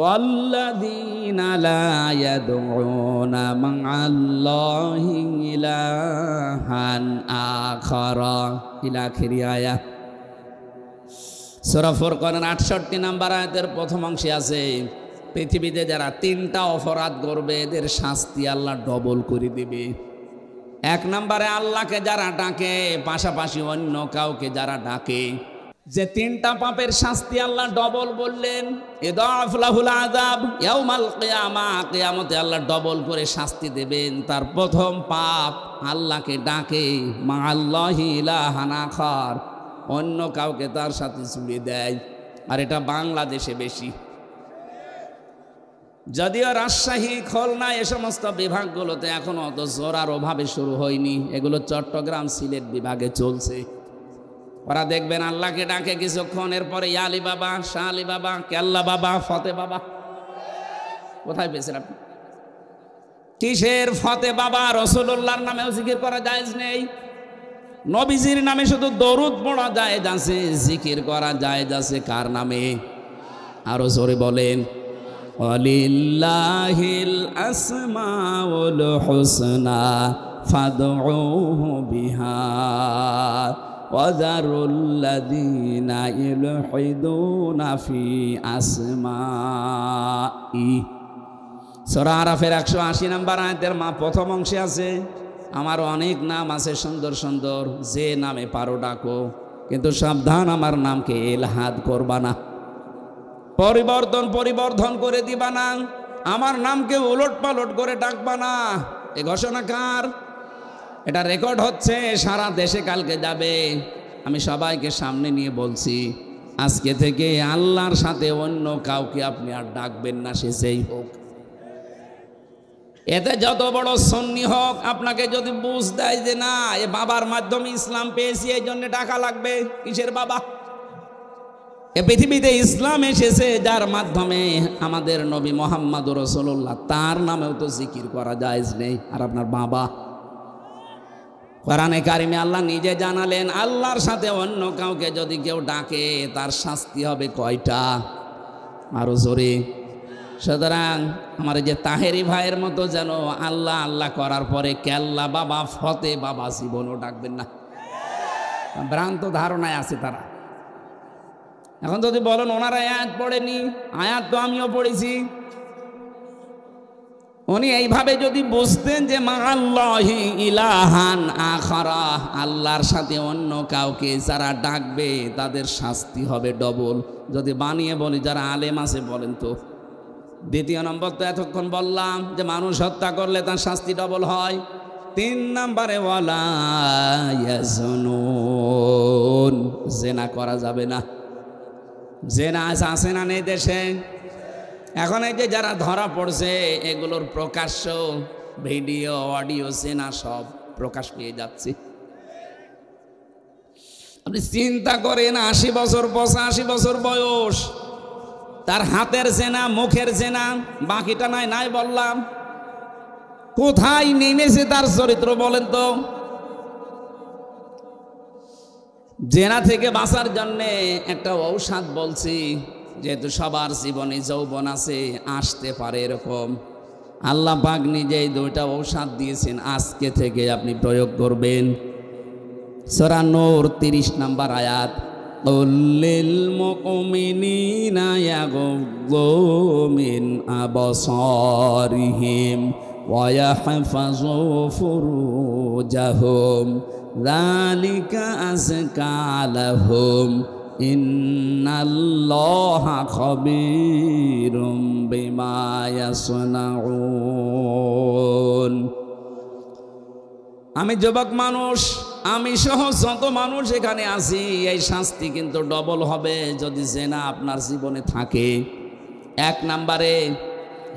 ওয়াল্লাযীনা লা ইয়াদউনা মা'আল্লাহি ইলাহান আখারা ইলা আখিরি আয়াত। সূরা ফুরকানের 68 নম্বর আয়াতের প্রথম অংশে আছে, পৃথিবীতে যারা 3টা অপরাধ করবে এদের শাস্তি আল্লাহ ডবল করে দিবে। 1 নম্বরে আল্লাহকে যারা ডাকে, পাশাপাশি অন্য কাউকে যারা ডাকে, যে 3টা পাপের শাস্তি আল্লাহ ডবল বললেন, ইদাফ লাহুল আযাব ইয়াউমাল কিয়ামা, কিয়ামতে আল্লাহ ডবল করে শাস্তি দেবেন। তার প্রথম পাপ আল্লাহকে ডাকে, মা আল্লাহি ইলাহান আখার, অন্য কাউকে তার সাথে জুড়ে দেয়। আর এটা বাংলাদেশে বেশি, যদিও রাজশাহী, খুলনা এ সমস্ত বিভাগগুলোতে এখনো অত জোরার অভাবে শুরু হয়নি, এগুলো চট্টগ্রাম, সিলেট বিভাগে চলছে। ওরা দেখবেন আল্লাহকে ডাকে কিছুক্ষণ, এরপরে আলী বাবা, শাহ আলী বাবা, কেল্লা বাবা, ফতে বাবা। কোথায় পেয়েছেন আপনি? কিসের ফতে বাবা? রাসূলুল্লাহর নামেও জিকির করা জায়েজ নেই, নবীজির নামে শুধু দরুদ পড়া জায়েজ আছে, জিকির করা জায়েজ আছে কার নামে? আরো জোরে বলেন, ওয়ালিল্লাহিল আসমাউল হুসনা ফাদউহু বিহা ওয়াযারুল্লাযীনা ইলহিদুনা ফি আসমাই। সূরা আরাফের 180 নম্বর আয়াতের প্রথম অংশে আছে, আমার অনেক নাম আছে সুন্দর সুন্দর, যে নামে পারো ডাকো, কিন্তু সাবধান আমার নামকে ইলহাদ করবা না, পরিবর্ধন করে দিবা না, আমার নামকে উলট পালট করে ডাকবা না। এ ঘোষণা কার? এটা রেকর্ড হচ্ছে, সারা দেশে কালকে যাবে। আমি সবাইকে সামনে নিয়ে বলছি, আজকে থেকে আল্লাহর সাথে অন্য কাউকে আপনি আর ডাকবেন না, সে যেই হোক। এতে যত বড় সুন্নি হোক, আপনাকে যদি বুঝ দেয় যে না এ বাবার মাধ্যমে ইসলাম পেয়েছি, এই জন্য ডাকা লাগবে, কিসের বাবা? এ পৃথিবীতে ইসলাম এসেছে যার মাধ্যমে, আমাদের নবী মুহাম্মদুর রাসূলুল্লাহ, তার নামেও তো জিকির করা জায়েজ নেই। আর আপনার বাবা, কোরআনে কারিমে আল্লাহ নিজে জানালেন, আল্লাহর সাথে অন্য কাউকে যদি কেউ ডাকে তার শাস্তি হবে কয়টা? আরো জোরে। সুতরাং আমার যে তাহেরি ভাইয়ের মতো যেন আল্লাহ আল্লাহ করার পরে কেল্লা বাবা, ফতে বাবা জীবনও ডাকবেন না, ভ্রান্ত ধারণায় আছে তারা। এখন যদি বলেন ওনারা আয়াত পড়েনি, আয়াত তো আমিও পড়েছি। উনি এইভাবে যদি বুঝতেন যে মা আল্লাহি ইলাহান আখারা, আল্লাহর সাথে অন্য কাউকে যারা ডাকবে তাদের শাস্তি হবে ডবল। যদি বানিয়ে বলি, যারা আলেম আছে বলেন তো। দ্বিতীয় নম্বর তো এতক্ষণ বললাম যে মানুষ হত্যা করলে তার শাস্তি ডবল হয়। 3 নম্বরে ওয়ালা ইয়াজনুন, জেনা করা যাবে না। জেনা আছে না নেই দেশে? এখন এই যে যারা ধরা পড়ছে, এগুলোর প্রকাশ্য ভিডিও, অডিও, জেনা সব প্রকাশ পেয়ে যাচ্ছে। আপনি চিন্তা করেন, 80 বছর 85 বছর বয়স, তার হাতের জেনা, মুখের জেনা, বাকিটা নাই বললাম। কোথায় নেমেছে তার চরিত্র বলেন তো? জেনা থেকে বাঁচার জন্য একটা ঔষধ বলছি, যেহেতু সবার জীবনে যৌবন আছে, আসতে পারে এরকম, আল্লাহ পাক নিজেই 2টা ঔষধ দিয়েছেন, আজকে থেকে আপনি প্রয়োগ করবেন। সূরা নূর 30 নম্বর আয়াত, কুল্লিল মুমিনিনা ইয়াগুদ্দু মিন আবসারিহিম ওয়া ইয়াহফাযু ফুরুজাহুম যালিকা আযকা লাহুম ইন্নাল্লাহা খাবীরুম বিমা ইয়াসনাউন। আমি যুবক মানুষ, আমি সহ যত মানুষ এখানে আছি, এই শাস্তি কিন্তু ডবল হবে যদি জেনা আপনার জীবনে থাকে। 1 নম্বরে,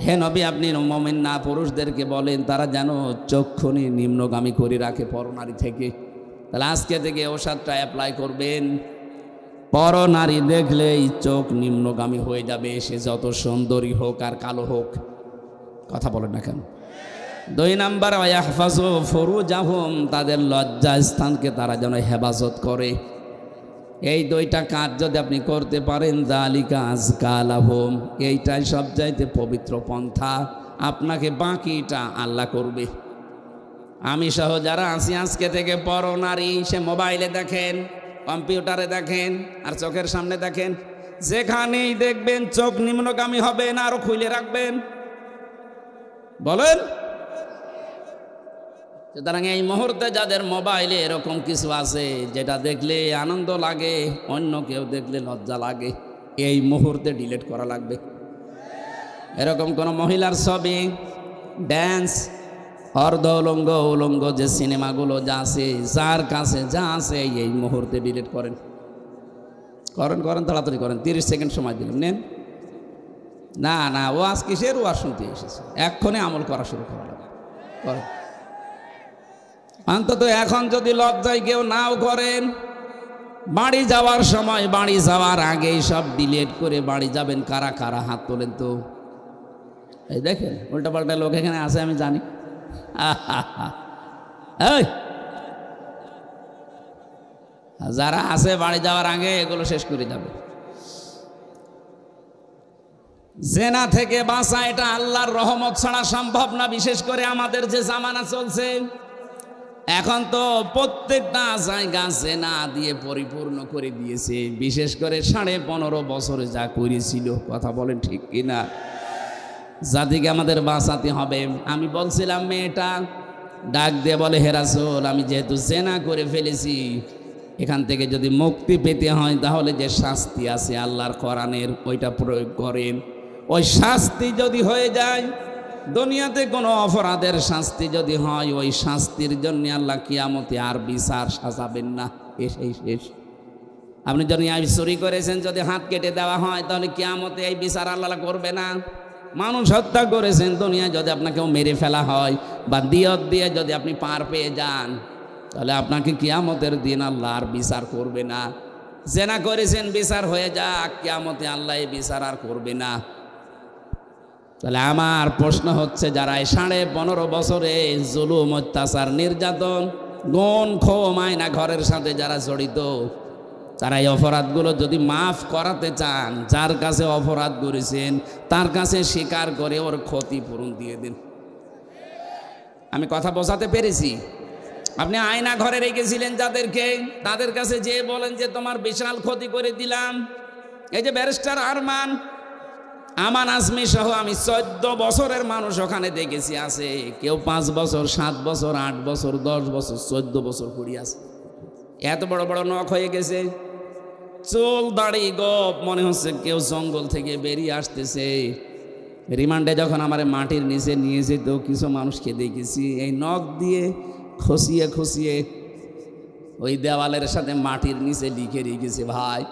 হে নবী আপনি মুমিন না পুরুষদেরকে বলেন তারা যেন চক্ষুনি নিম্নগামী করে রাখে পরনারী থেকে। তাহলে আজকে থেকে ওষুধটা অ্যাপ্লাই করবেন, পরনারী দেখলেই চোখ নিম্নগামী হয়ে যাবে, সে যত সুন্দরী হোক আর কালো হোক। কথা বলেন না কেন? 2 নম্বর, ওয়াহফাজু ফুরুজাহুম, তাদের লজ্জা স্থানকে তারা যেন হেফাজত করে। এই দুইটা কাজ যদি আপনি করতে পারেন, যালিকা আযকা লাহুম, এইটাই সবচাইতে পবিত্র পন্থা। আপনাকে বাকিটা আল্লাহ করবে। আমি সহ যারা আছি আজকে থেকে পর নারী, সে মোবাইলে দেখেন, কম্পিউটারে দেখেন, আর চোখের সামনে দেখেন, যেখানেই দেখবেন চোখ নিম্নগামী হবে না, আরো খুলে রাখবেন। বলেন। সুতরাং এই মুহূর্তে যাদের মোবাইলে এরকম কিছু আছে যেটা দেখলে আনন্দ লাগে, অন্য কেউ দেখলে লজ্জা লাগে, এই মুহূর্তে ডিলিট করা লাগবে। এরকম কোন মহিলার ছবি, ড্যান্স, অর্ধ উলঙ্গ উলঙ্গ যে সিনেমাগুলো যা আছে, যার কাছে যা আছে এই মুহূর্তে ডিলিট করেন। করেন করেন, তাড়াতাড়ি করেন। 30 সেকেন্ড সময় দিলাম, নেন। না না, ওয়াজ কিসের? ওয়াজ শুনতে এসেছে, এক্ষণে আমল করা শুরু করা লাগবে। করেন অন্তত এখন। যদি লজ্জায় কেউ নাও করেন, বাড়ি যাওয়ার সময়, বাড়ি যাওয়ার আগেই সব ডিলিট করে বাড়ি যাবেন। কারা কারা হাত তোলেন তো? এই দেখেন উল্টাপাল্টা লোক এখানে আছে, আমি জানি। যারা আছে বাড়ি যাওয়ার আগে এগুলো শেষ করে যাবে। জেনা থেকে বাঁচা এটা আল্লাহর রহমত ছাড়া সম্ভব না। বিশেষ করে আমাদের যে জামানা চলছে এখন, তো প্রত্যেকটা জায়গা জেনা দিয়ে পরিপূর্ণ করে দিয়েছে। বিশেষ করে 15.5 বছরে যা করেছিল, কথা বলেন ঠিক কিনা? জাতিকে আমাদের বাঁচাতে হবে। আমি বলছিলাম, মেয়েটা ডাক দিয়ে বলে, হে রাসূল, আমি যেহেতু জেনা করে ফেলেছি, এখান থেকে যদি মুক্তি পেতে হয় তাহলে যে শাস্তি আছে আল্লাহর কোরআনের, ওইটা প্রয়োগ করেন। ওই শাস্তি যদি হয়ে যায়, দুনিয়াতে কোনো অপরাধের শাস্তি যদি হয়, ওই শাস্তির জন্য আল্লাহ কিয়ামতে আর বিচার সাজাবেন না, এসেই শেষ। আপনি যদি চুরি করেছেন, যদি হাত কেটে দেওয়া হয়, তাহলে কিয়ামতে এই বিচার আল্লাহ করবে না। মানুষ হত্যা করেছেন, দুনিয়ায় যদি আপনাকেও মেরে ফেলা হয়, বা দিয়ত দিয়ে যদি আপনি পার পেয়ে যান, তাহলে আপনাকে কিয়ামতের দিন আল্লাহ আর বিচার করবে না। জেনা করেছেন, বিচার হয়ে যাক, কিয়ামতে আল্লাহ এই বিচার আর করবে না। তাহলে আমার প্রশ্ন হচ্ছে, যারা 15.5 বছরে জুলুম, অত্যাচার, নির্যাতন, গুণ, ক্ষোভ, আয়না ঘরের সাথে যারা জড়িত, তারা এই অপরাধগুলো যদি মাফ করাতে চান, যার কাছে অপরাধ করেছেন তার কাছে স্বীকার করে ওর ক্ষতিপূরণ দিয়ে দিন। আমি কথা বোঝাতে পেরেছি? আপনি আয়না ঘরে রেখেছিলেন যাদেরকে, তাদের কাছে যে বলেন যে তোমার বিশাল ক্ষতি করে দিলাম। এই যে ব্যারিস্টার আরমান, আমান আজমি সহ আমি 14 বছরের মানুষ ওখানে দেখেছি আছে। কেউ 5 বছর, 7 বছর, 8 বছর, 10 বছর, 14 বছর পড়ে আছে। এত বড় বড় নখ হয়ে গেছে, চুল দাড়ি গোপ, মনে হচ্ছে কেউ জঙ্গল থেকে বেরিয়ে আসতেছে। রিমান্ডে যখন আমার মাটির নিচে নিয়ে যেত, কিছু মানুষকে দেখেছি এই নখ দিয়ে খসিয়ে খসিয়ে ওই দেওয়ালের সাথে মাটির নিচে লিখে রেখেছে, ভাই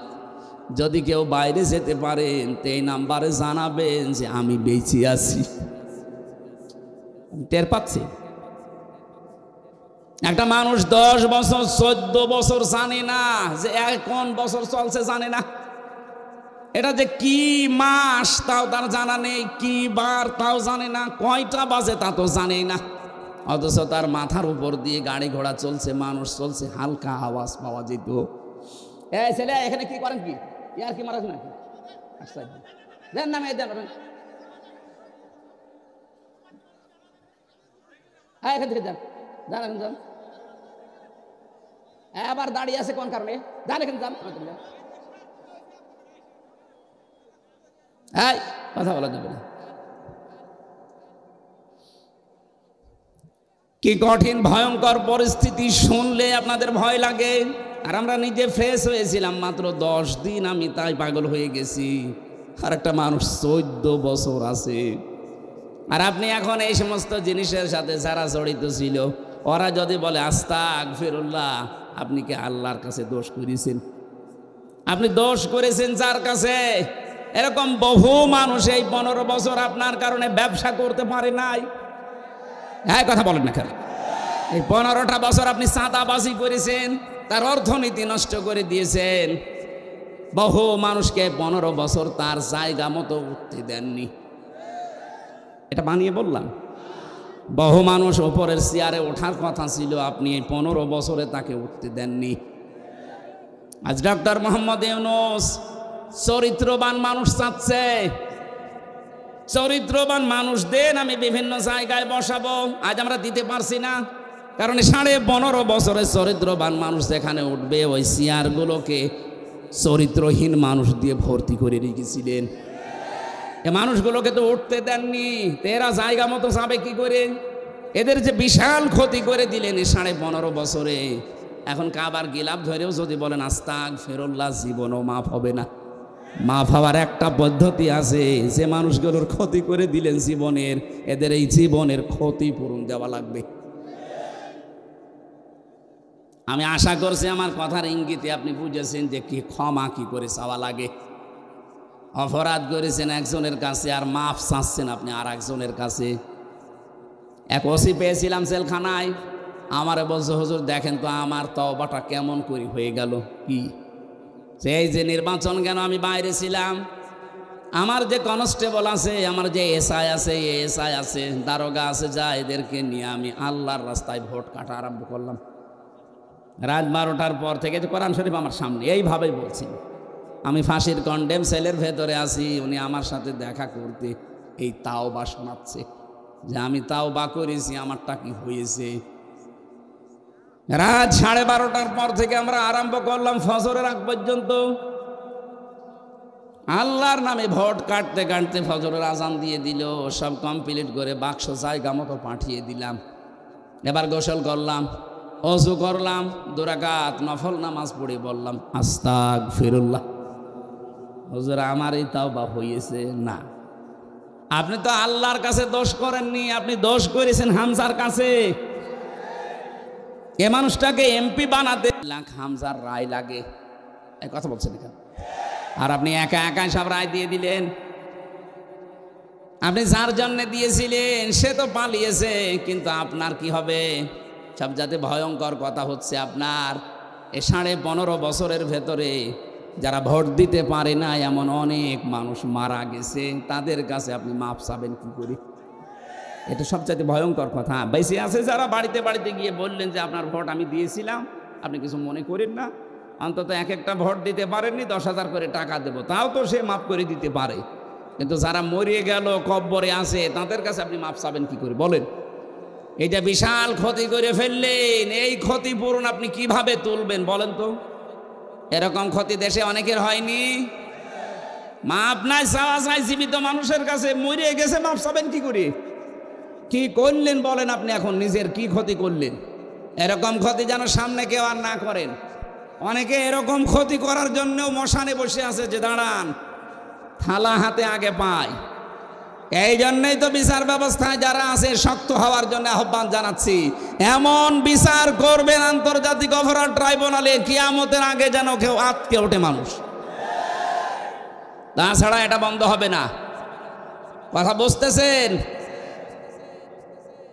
যদি কেউ বাইরে যেতে পারেন তো এই নাম্বারে জানাবেন যে আমি বেঁচে আছি। টের পাচ্ছি একটা মানুষ 10 বছর, 14 বছর জানে না যে কোন বছর চলছে, জানে না এটা যে কি মাস তাও তার জানা নেই, কি বার তাও জানে না, কয়টা বাজে তা তো জানেই না। অথচ তার মাথার উপর দিয়ে গাড়ি ঘোড়া চলছে, মানুষ চলছে, হালকা আওয়াজ পাওয়া যেত। এই ছেলে এখানে কি করেন? কি ইয়ার কি মারাস নাকি? দেন না মেয়ে, দেন। হ্যাঁ এখান থেকে যান, যান এখন যান। আবার দাঁড়িয়ে আছে কোন কারণে? যান এখানে যান। হ্যাঁ কথা বলা যাবে না। কি কঠিন ভয়ঙ্কর পরিস্থিতি, শুনলে আপনাদের ভয় লাগে। আর আমরা নিজে ফ্রেশ হয়েছিলাম মাত্র 10 দিন, আমি তাই পাগল হয়ে গেছি। আর একটা মানুষ 14 বছর আছে। আর আপনি এখন এই সমস্ত জিনিসের সাথে যারা জড়িত ছিল, ওরা যদি বলে আস্তাগফিরুল্লাহ, আপনি কি আল্লাহর কাছে দোষ করেছেন? আপনি দোষ করেছেন যার কাছে? এরকম বহু মানুষ এই 15 বছর আপনার কারণে ব্যবসা করতে পারে নাই। হ্যাঁ কথা বলেন না কেন? এই 15টা বছর আপনি চাঁদাবাজি করেছেন, তার অর্থনীতি নষ্ট করে দিয়েছেন। বহু মানুষকে 15 বছর তার জায়গা মতো উঠতে দেননি। এটা বানিয়ে বললাম? বহু মানুষ ওপরের চেয়ারে ওঠার কথা ছিল, আপনি এই 15 বছরে তাকে উঠতে দেননি। আজ ডক্টর মোহাম্মদ ইউনূস চরিত্রবান মানুষ চাচ্ছে। চরিত্রবান মানুষ দেন, আমি বিভিন্ন জায়গায় বসাবো। আজ আমরা দিতে পারছি না, কারণ 15.5 বছরের চরিত্রবান মানুষ যেখানে উঠবে ওই চেয়ারগুলোকে চরিত্রহীন মানুষ দিয়ে ভর্তি করে রেখেছিলেন। এ মানুষগুলোকে তো উঠতে দেননি, এরা জায়গা মতো যাবে কি করে? এদের যে বিশাল ক্ষতি করে দিলেন এই 15.5 বছরে। এখন কাবার গিলাফ ধরেও যদি বলেন আস্তাগফিরুল্লাহ, জীবনও মাফ হবে না। মাফ হওয়ার একটা পদ্ধতি আছে, যে মানুষগুলোর ক্ষতি করে দিলেন জীবনের, এদের এই জীবনের ক্ষতিপূরণ দেওয়া লাগবে। আমি আশা করছি আমার কথার ইঙ্গিতে আপনি বুঝেছেন যে কি ক্ষমা কি করে চাওয়া লাগে। অপরাধ করেছেন একজনের কাছে আর মাফ চাচ্ছেন আপনি আর একজনের কাছে। এক ওসি পেয়েছিলাম জেলখানায়, আমারে বলছে হুজুর দেখেন তো আমার তওবাটা কেমন করে হয়ে গেল। কি সেই যে নির্বাচন কেন আমি বাইরে ছিলাম, আমার যে কনস্টেবল আছে, আমার যে এসআই আছে, এএসআই আছে, দারোগা আছে, যা এদেরকে নিয়ে আমি আল্লাহর রাস্তায় ভোট কাটা আরম্ভ করলাম। রাত 12টার পর থেকে যে কোরআন শরীফ আমার সামনে এইভাবেই বলছি, আমি ফাঁসির কন্ডেম সেলের ভেতরে আছি, উনি আমার সাথে দেখা করতে এই তাওবা শোনাচ্ছে যে আমি তাওবা করেছি, আমারটা কি হয়েছে। রাত 12:30টার পর থেকে আমরা আরম্ভ করলাম ফজরের আগ পর্যন্ত আল্লাহর নামে ভোট কাটতে কাটতে ফজরের আজান দিয়ে দিল। সব কমপ্লিট করে বাক্স জায়গা মতো পাঠিয়ে দিলাম। এবার গোসল করলাম, ওযু করলাম, 2 রাকাত নফল নামাজ পড়ে বললাম আস্তাগফিরুল্লাহ। হুজুর আমার এই তাওবা হয়েছে না। আপনি তো আল্লাহর কাছে দোষ করেননি, আপনি দোষ করেছেন হামজার কাছে। এ মানুষটাকে এমপি বানাতে লাখ হামজার রায় লাগে, এই কথা বলছেন এখানে। আর আপনি একা একা সব রায় দিয়ে দিলেন। আপনি যার জন্য দিয়েছিলেন সে তো পালিয়েছে, কিন্তু আপনার কি হবে? সব যাতে ভয়ঙ্কর কথা হচ্ছে আপনার এই 15.5 বছরের ভেতরে যারা ভোট দিতে পারে না এমন অনেক মানুষ মারা গেছে, তাদের কাছে আপনি মাপ চাবেন কি করে? এটা সবচাইতে ভয়ঙ্কর কথা। বেশি আছে যারা বাড়িতে বাড়িতে গিয়ে বললেন যে আপনার ভোট আমি দিয়েছিলাম, আপনি কিছু মনে করেন না, অন্তত এক একটা ভোট দিতে পারেননি, 10,000 করে টাকা দেব, তাও তো সে মাফ করে দিতে পারে। কিন্তু যারা মরিয়ে গেল কব্বরে আছে তাদের কাছে আপনি মাপ চাবেন কি করে বলেন? এটা বিশাল ক্ষতি করে ফেললেন, এই ক্ষতিপূরণ আপনি কিভাবে তুলবেন বলেন তো? এরকম ক্ষতি দেশে অনেকের হয়নি। মাপ নাই চাওয়া চাই জীবিত মানুষের কাছে, মরিয়ে গেছে মাপ চাবেন কি করে? কি করলেন বলেন আপনি? এখন নিজের কি ক্ষতি করলেন? এরকম ক্ষতি যেন সামনে কেউ আর না করেন। অনেকে এরকম ক্ষতি করার জন্যও মশানে বসে আছে যে দাঁড়ান, থালা হাতে আগে পায়। এই জন্যই তো বিচার ব্যবস্থায় যারা আছে শক্ত হওয়ার জন্য আহ্বান জানাচ্ছি। এমন বিচার করবেন আন্তর্জাতিক অপরাধ ট্রাইব্যুনালে, কিয়ামতের আগে যেন কেউ আটকে ওঠে মানুষ। তাছাড়া এটা বন্ধ হবে না। কথা বুঝতেছেন?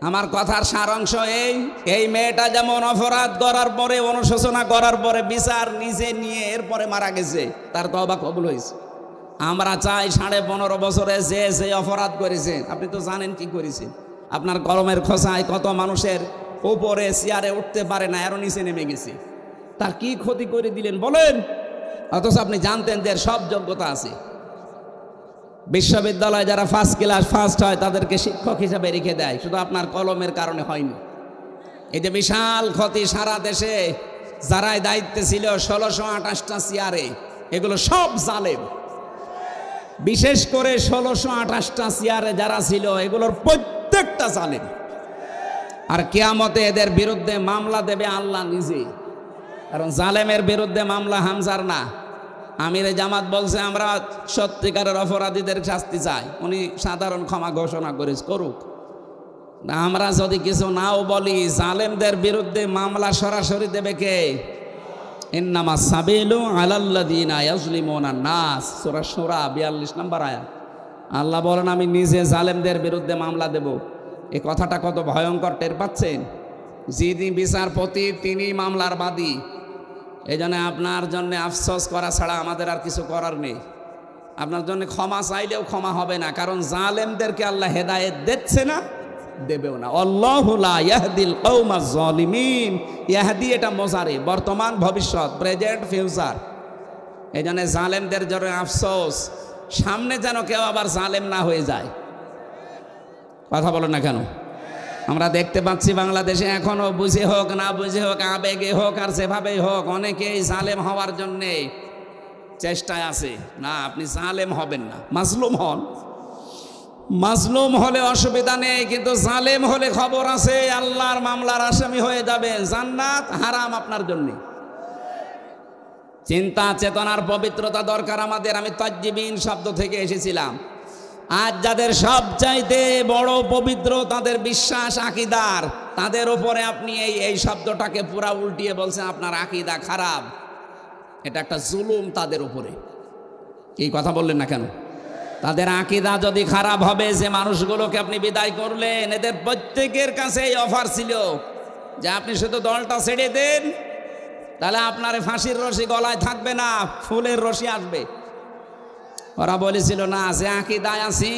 আমার কথার সারাংশ এই মেয়েটা যেমন অপরাধ করার পরে, অনুশোচনা করার পরে বিচার নিজে নিয়ে এরপরে মারা গেছে, তার তওবা কবুল হয়েছে। আমরা চাই 15.5 বছরে যে অপরাধ করেছেন, আপনি তো জানেন কি করেছেন। আপনার কলমের খোঁচায় কত মানুষের উপরে চেয়ারে উঠতে পারে না, আরো নিচে নেমে গেছে। তার কি ক্ষতি করে দিলেন বলেন? অথচ আপনি জানতেন যে সব যোগ্যতা আছে। বিশ্ববিদ্যালয়ে যারা ফার্স্ট ক্লাস ফার্স্ট হয় তাদেরকে শিক্ষক হিসাবে রেখে দেয়, শুধু আপনার কলমের কারণে হয়নি। এই যে বিশাল ক্ষতি সারা দেশে যারাই দায়িত্বে ছিল 1628টা চেয়ারে, এগুলো সব জালেম। বিশেষ করে 1628টা চেয়ারে যারা ছিল এগুলোর প্রত্যেকটা জালেম। আর কিয়ামতে এদের বিরুদ্ধে মামলা দেবে আল্লাহ নিজে, কারণ জালেমের বিরুদ্ধে মামলা হামজার না। আমিরে জামাত বলছে আমরা সত্যিকারের অপরাধীদের শাস্তি চাই, উনি সাধারণ ক্ষমা ঘোষণা করেছে, করুক। আমরা যদি কিছু নাও বলি, জালেমদের বিরুদ্ধে মামলা সরাসরি দেবে কে? ইন্নামাস সাবিলু আলাল্লাযিনা ইয়াজলিমুনা নাস, সূরা শূরা 42 নম্বর আয়াত। আল্লাহ বলেন আমি নিজে জালেমদের বিরুদ্ধে মামলা দেব। এই কথাটা কত ভয়ঙ্কর টের পাচ্ছেন? যিনি বিচারপতি তিনি মামলার বাদী। এই জন্য আপনার জন্য আফসোস করা ছাড়া আমাদের আর কিছু করার নেই। আপনার জন্য ক্ষমা চাইলেও ক্ষমা হবে না, কারণ জালেমদেরকে আল্লাহ হেদায়েত দিচ্ছে না, দেবেও না। আল্লাহু লা ইয়াহদিল কওমাজ জালিমিন। ইয়াহদি এটা মোজারে, বর্তমান ভবিষ্যৎ, প্রেজেন্ট ফিউচার। এই জন্য জালেমদের জন্য আফসোস, সামনে যেন কেউ আবার জালেম না হয়ে যায়। কথা বলো না কেন? আমরা দেখতে পাচ্ছি বাংলাদেশে এখনো বুঝে হোক না বুঝে হোক, আবেগে হোক আর যেভাবেই হোক, অনেকেই জালেম হওয়ার জন্যে চেষ্টায় আছে। না, আপনি জালেম হবেন না, মাজলুম হন। মাজলুম হলে অসুবিধা নেই, কিন্তু জালেম হলে খবর আছে, আল্লাহর মামলার আসামি হয়ে যাবেন, জান্নাত হারাম আপনার জন্য। চিন্তা চেতনার পবিত্রতা দরকার আমাদের। আমি তাজ্জিবিন শব্দ থেকে এসেছিলাম। আজ যাদের সবচাইতে বড় পবিত্র তাদের বিশ্বাস আকীদার, তাদের উপরে আপনি এই শব্দটাকে পুরা উল্টিয়ে বলছেন আপনার আকীদা খারাপ। এটা একটা জুলুম তাদের উপরে। এই কথা বললেন না কেন? তাদের আকীদা যদি খারাপ হবে, যে মানুষগুলোকে আপনি বিদায় করলেন, এদের প্রত্যেকের কাছে এই অফার ছিল যে আপনি শুধু দলটা ছেড়ে দেন, তাহলে আপনার ফাঁসির রশি গলায় থাকবে না, ফুলের রশি আসবে। ওরা বলেছিল না, যে আকীদায় আছি,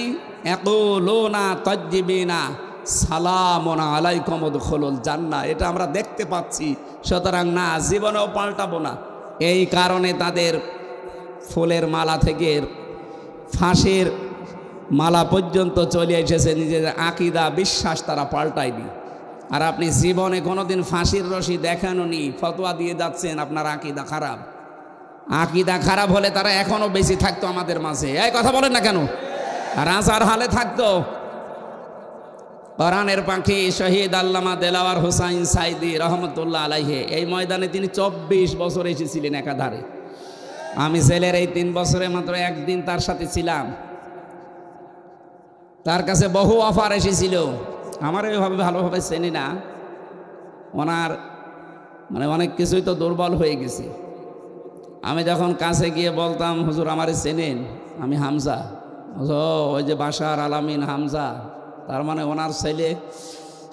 ইয়াকুলুনা তাজ্জিবিনা সালামুন আলাইকুম উদখুলুল জান্নাহ, এটা আমরা দেখতে পাচ্ছি, সুতরাং না, জীবনেও পাল্টাবো না। এই কারণে তাদের ফুলের মালা থেকে ফাঁসির মালা পর্যন্ত চলে এসেছে, নিজের আকীদা বিশ্বাস তারা পাল্টায়নি। আর আপনি জীবনে কোনোদিন ফাঁসির রশি দেখানোনি, ফতোয়া দিয়ে যাচ্ছেন আপনার আকীদা খারাপ। আকীদা খারাপ হলে তারা এখনো বেশি থাকতো আমাদের মাঝে। এই কথা বলেন না কেন? রাজার হালে থাকতো। কোরআনের পাখি শহীদ আল্লামা দেলাওয়ার হোসাইন সাইদি রহমতুল্লাহ আলাইহি, এই ময়দানে তিনি 24 বছর এসেছিলেন একাধারে। আমি ছেলের এই 3 বছরে মাত্র একদিন তার সাথে ছিলাম। তার কাছে বহু অফার এসেছিল। আমার এইভাবে ভালোভাবে চেনি না, ওনার মানে অনেক কিছুই তো দুর্বল হয়ে গেছে। আমি যখন কাছে গিয়ে বলতাম, হুজুর আমারে চেনেন, আমি হামজা। ওই যে বাশার আলামিন হামজা, তার মানে ওনার ছেলে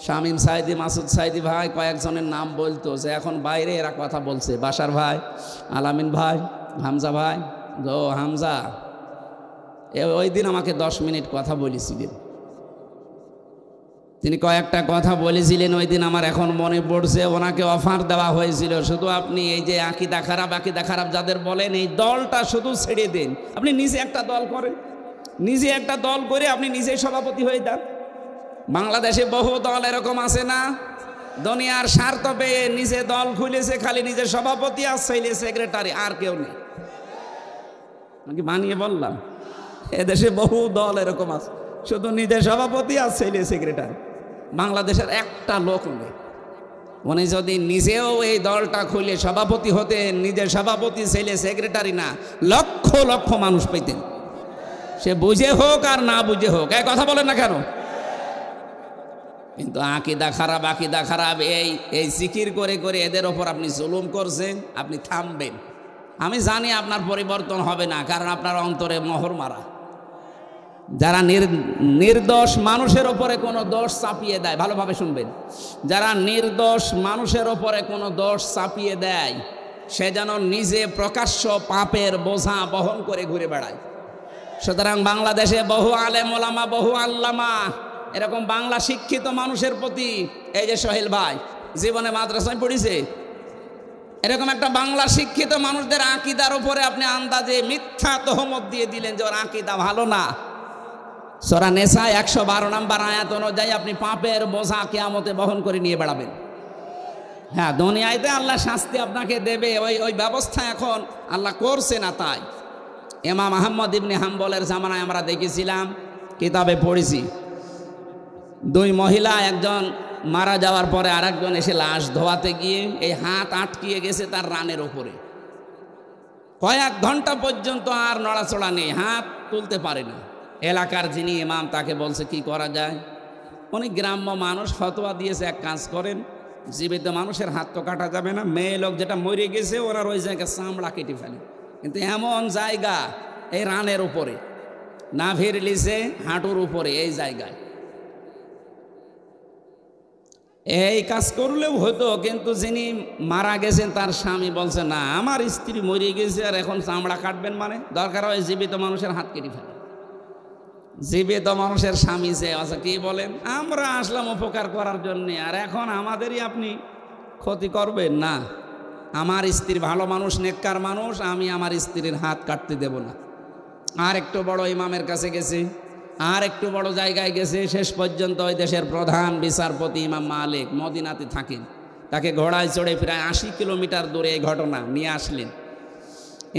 শামীম সাইদি, মাসুদ সাইদি ভাই, কয়েকজনের নাম বলতো, যে এখন বাইরে এরা কথা বলছে, বাশার ভাই, আলামিন ভাই, হামজা ভাই। হামজা ওই দিন আমাকে 10 মিনিট কথা বলেছিলেন। তিনি কয়েকটা কথা বলেছিলেন ওই দিন, আমার এখন মনে পড়ছে। ওনাকে অফার দেওয়া হয়েছিল, শুধু আপনি এই যে আকীদা খারাপ যাদের বলেন, এই দলটা শুধু ছেড়ে দেন, আপনি নিজে একটা দল করেন, নিজে একটা দল করে আপনি নিজেই সভাপতি হয়ে যান। বাংলাদেশে বহু দল এরকম আছে না, দুনিয়ার স্বার্থ পেয়ে নিজে দল খুলেছে, খালি নিজের সভাপতি আর ছেলে সেক্রেটারি, আর কেউ নেই। নাকি বানিয়ে বললাম? এদেশে বহু দল এরকম আছে, শুধু নিজের সভাপতি আর ছেলে সেক্রেটারি। বাংলাদেশের একটা লোক নেই। উনি যদি নিজেও এই দলটা খুলে সভাপতি হতেন, নিজের সভাপতি ছেলে সেক্রেটারি না, লক্ষ লক্ষ মানুষ পেতেন, সে বুঝে হোক আর না বুঝে হোক। এই কথা বলেন না কেন? কিন্তু আকীদা খারাপ এই জিকির করে করে এদের ওপর আপনি জুলুম করছেন, আপনি থামবেন। আমি জানি আপনার পরিবর্তন হবে না, কারণ আপনার অন্তরে মোহর মারা। যারা নির্দোষ মানুষের ওপরে কোনো দোষ চাপিয়ে দেয়, ভালোভাবে শুনবেন, যারা নির্দোষ মানুষের ওপরে কোনো দোষ চাপিয়ে দেয়, সে যেন নিজে প্রকাশ্য পাপের বোঝা বহন করে ঘুরে বেড়ায়। সুতরাং বাংলাদেশে বহু আলেম ওলামা, বহু আল্লামা, এরকম বাংলা শিক্ষিত মানুষের প্রতি, এই যে সোহেল ভাই জীবনে মাদ্রাসায় পড়েছে, এরকম একটা বাংলা শিক্ষিত মানুষদের আকীদার উপরে আপনি আন্দাজে মিথ্যা তহমত দিয়ে দিলেন যে ওর আকীদা ভালো না। সূরা নিসা 112 নম্বর আয়াত অনুযায়ী আপনি পাপের বোঝা কিয়ামতে বহন করে নিয়ে বেড়াবেন। হ্যাঁ, দুনিয়াতে আল্লাহ শাস্তি আপনাকে দেবে, ওই ব্যবস্থা এখন আল্লাহ করছে না। তাই ইমাম আহমদ ইবনে হাম্বলের জামানায় আমরা দেখেছিলাম, কিতাবে পড়েছি, 2 মহিলা, একজন মারা যাওয়ার পরে আরেকজন এসে লাশ ধোয়াতে গিয়ে এই হাত আটকিয়ে গেছে তার রানের ওপরে। কয়েক ঘন্টা পর্যন্ত আর নড়াচড়া নেই, হাত তুলতে পারে না। এলাকার যিনি ইমাম তাকে বলছে কি করা যায়। উনি গ্রাম্য মানুষ, ফতোয়া দিয়েছে, এক কাজ করেন, জীবিত মানুষের হাত তো কাটা যাবে না, মেয়ে লোক যেটা মরে গেছে ওনার ওই জায়গায় চামড়া কেটে ফেলে। কিন্তু এমন জায়গা এই রানের উপরে, নাভির লিসে হাঁটুর উপরে, এই জায়গায় এই কাজ করলেও হতো। কিন্তু যিনি মারা গেছেন তার স্বামী বলছে, না, আমার স্ত্রী মরে গেছে আর এখন চামড়া কাটবেন, মানে দরকার হয় জীবিত মানুষের হাত কেটে ফেলে। জীবিত মানুষের স্বামী সে আচ্ছা কি বলেন, আমরা আসলাম উপকার করার জন্য, আর এখন আমাদেরই আপনি ক্ষতি করবেন না। আমার স্ত্রী ভালো মানুষ, নেককার মানুষ, আমি আমার স্ত্রীর হাত কাটতে দেব না। আর একটু বড় ইমামের কাছে গেছে, আর একটু বড় জায়গায় গেছে, শেষ পর্যন্ত ওই দেশের প্রধান বিচারপতি ইমাম মালিক মদিনাতে থাকেন, তাকে ঘোড়ায় চড়ে প্রায় 80 কিলোমিটার দূরে এই ঘটনা নিয়ে আসলেন।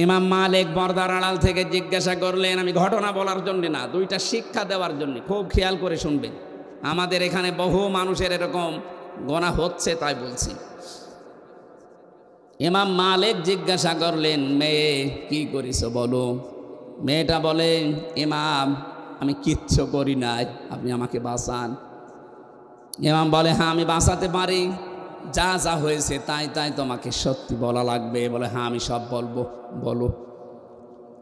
ইমাম মালিক পর্দার আড়াল থেকে জিজ্ঞাসা করলেন, আমি ঘটনা বলার জন্য না, দুইটা শিক্ষা দেওয়ার জন্য, খুব খেয়াল করে শুনবেন, আমাদের এখানে বহু মানুষের এরকম গোনা হচ্ছে তাই বলছি। ইমাম মালিক জিজ্ঞাসা করলেন, মেয়ে কি করিস বলো। মেয়েটা বলে, ইমাম আমি কিচ্ছু করি নাই, আপনি আমাকে বাঁচান। ইমাম বলে, হ্যাঁ আমি বাঁচাতে পারি, যা যা হয়েছে তাই তাই তোমাকে সত্যি বলা লাগবে। বলে, হ্যাঁ আমি সব বলবো, বলো।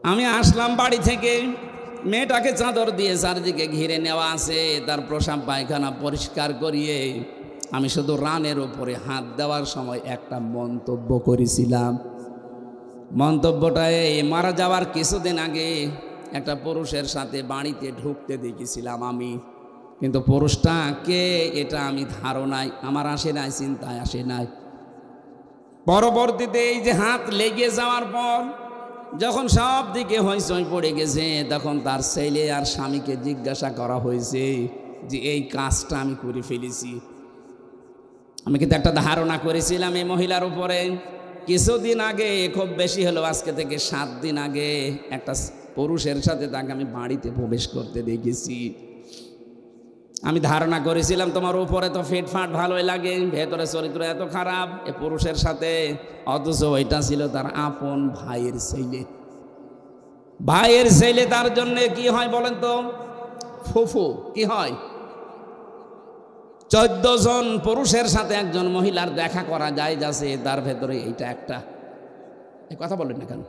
আমি আসলাম বাড়ি থেকে, মেয়েটাকে চাদর দিয়ে চারদিকে ঘিরে নেওয়া আছে, তার প্রসাব পায়খানা পরিষ্কার করিয়ে আমি শুধু রানের উপরে হাত দেওয়ার সময় একটা মন্তব্য করেছিলাম। মন্তব্যটা এই, মারা যাওয়ার কিছুদিন আগে একটা পুরুষের সাথে বাড়িতে ঢুকতে দেখেছিলাম আমি, কিন্তু পুরুষটা কে এটা আমি ধারণায় আমার আসে নাই, চিন্তায় আসে নাই। পরবর্তীতে এই যে হাত লেগে যাওয়ার পর যখন সব দিকে হইচই পড়ে গেছে, তখন তার ছেলে আর স্বামীকে জিজ্ঞাসা করা হয়েছে যে এই কাজটা আমি করে ফেলেছি। আমি কিন্তু একটা ধারণা করেছিলাম এই মহিলার উপরে। কিছুদিন আগে, খুব বেশি হলো আজকে থেকে 7 দিন আগে, একটা পুরুষের সাথে তাকে আমি বাড়িতে প্রবেশ করতে দেখেছি। আমি ধারণা করেছিলাম তোমার উপরে তো ফিটফাট ভালোই লাগে, ভেতরে চরিত্র এত খারাপ এ পুরুষের সাথে, অথচ ওইটা ছিল তার আপন ভাইয়ের ছেলে। ভাইয়ের ছেলে তার জন্য কি হয় বলেন তো, ফুফু কি হয়। 14 জন পুরুষের সাথে একজন মহিলার দেখা করা যায় যাচ্ছে, তার ভেতরে এইটা একটা। এই কথা বলেন না কেন?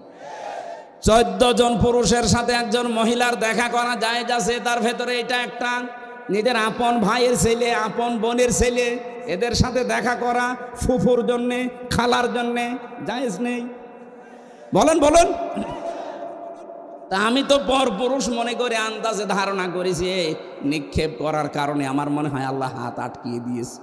14 জন পুরুষের সাথে একজন মহিলার দেখা করা যায় যাচ্ছে, তার ভেতরে এটা একটা। নিজের আপন ভাইয়ের ছেলে, আপন বোনের ছেলে, এদের সাথে দেখা করা ফুফুর জন্যে, খালার জন্যে জায়েজ নেই? বলেন বলেন। তা আমি তো পর পুরুষ মনে করে আন্দাজে ধারণা করেছি, নিক্ষেপ করার কারণে আমার মনে হয় আল্লাহ হাত আটকিয়ে দিয়েছে।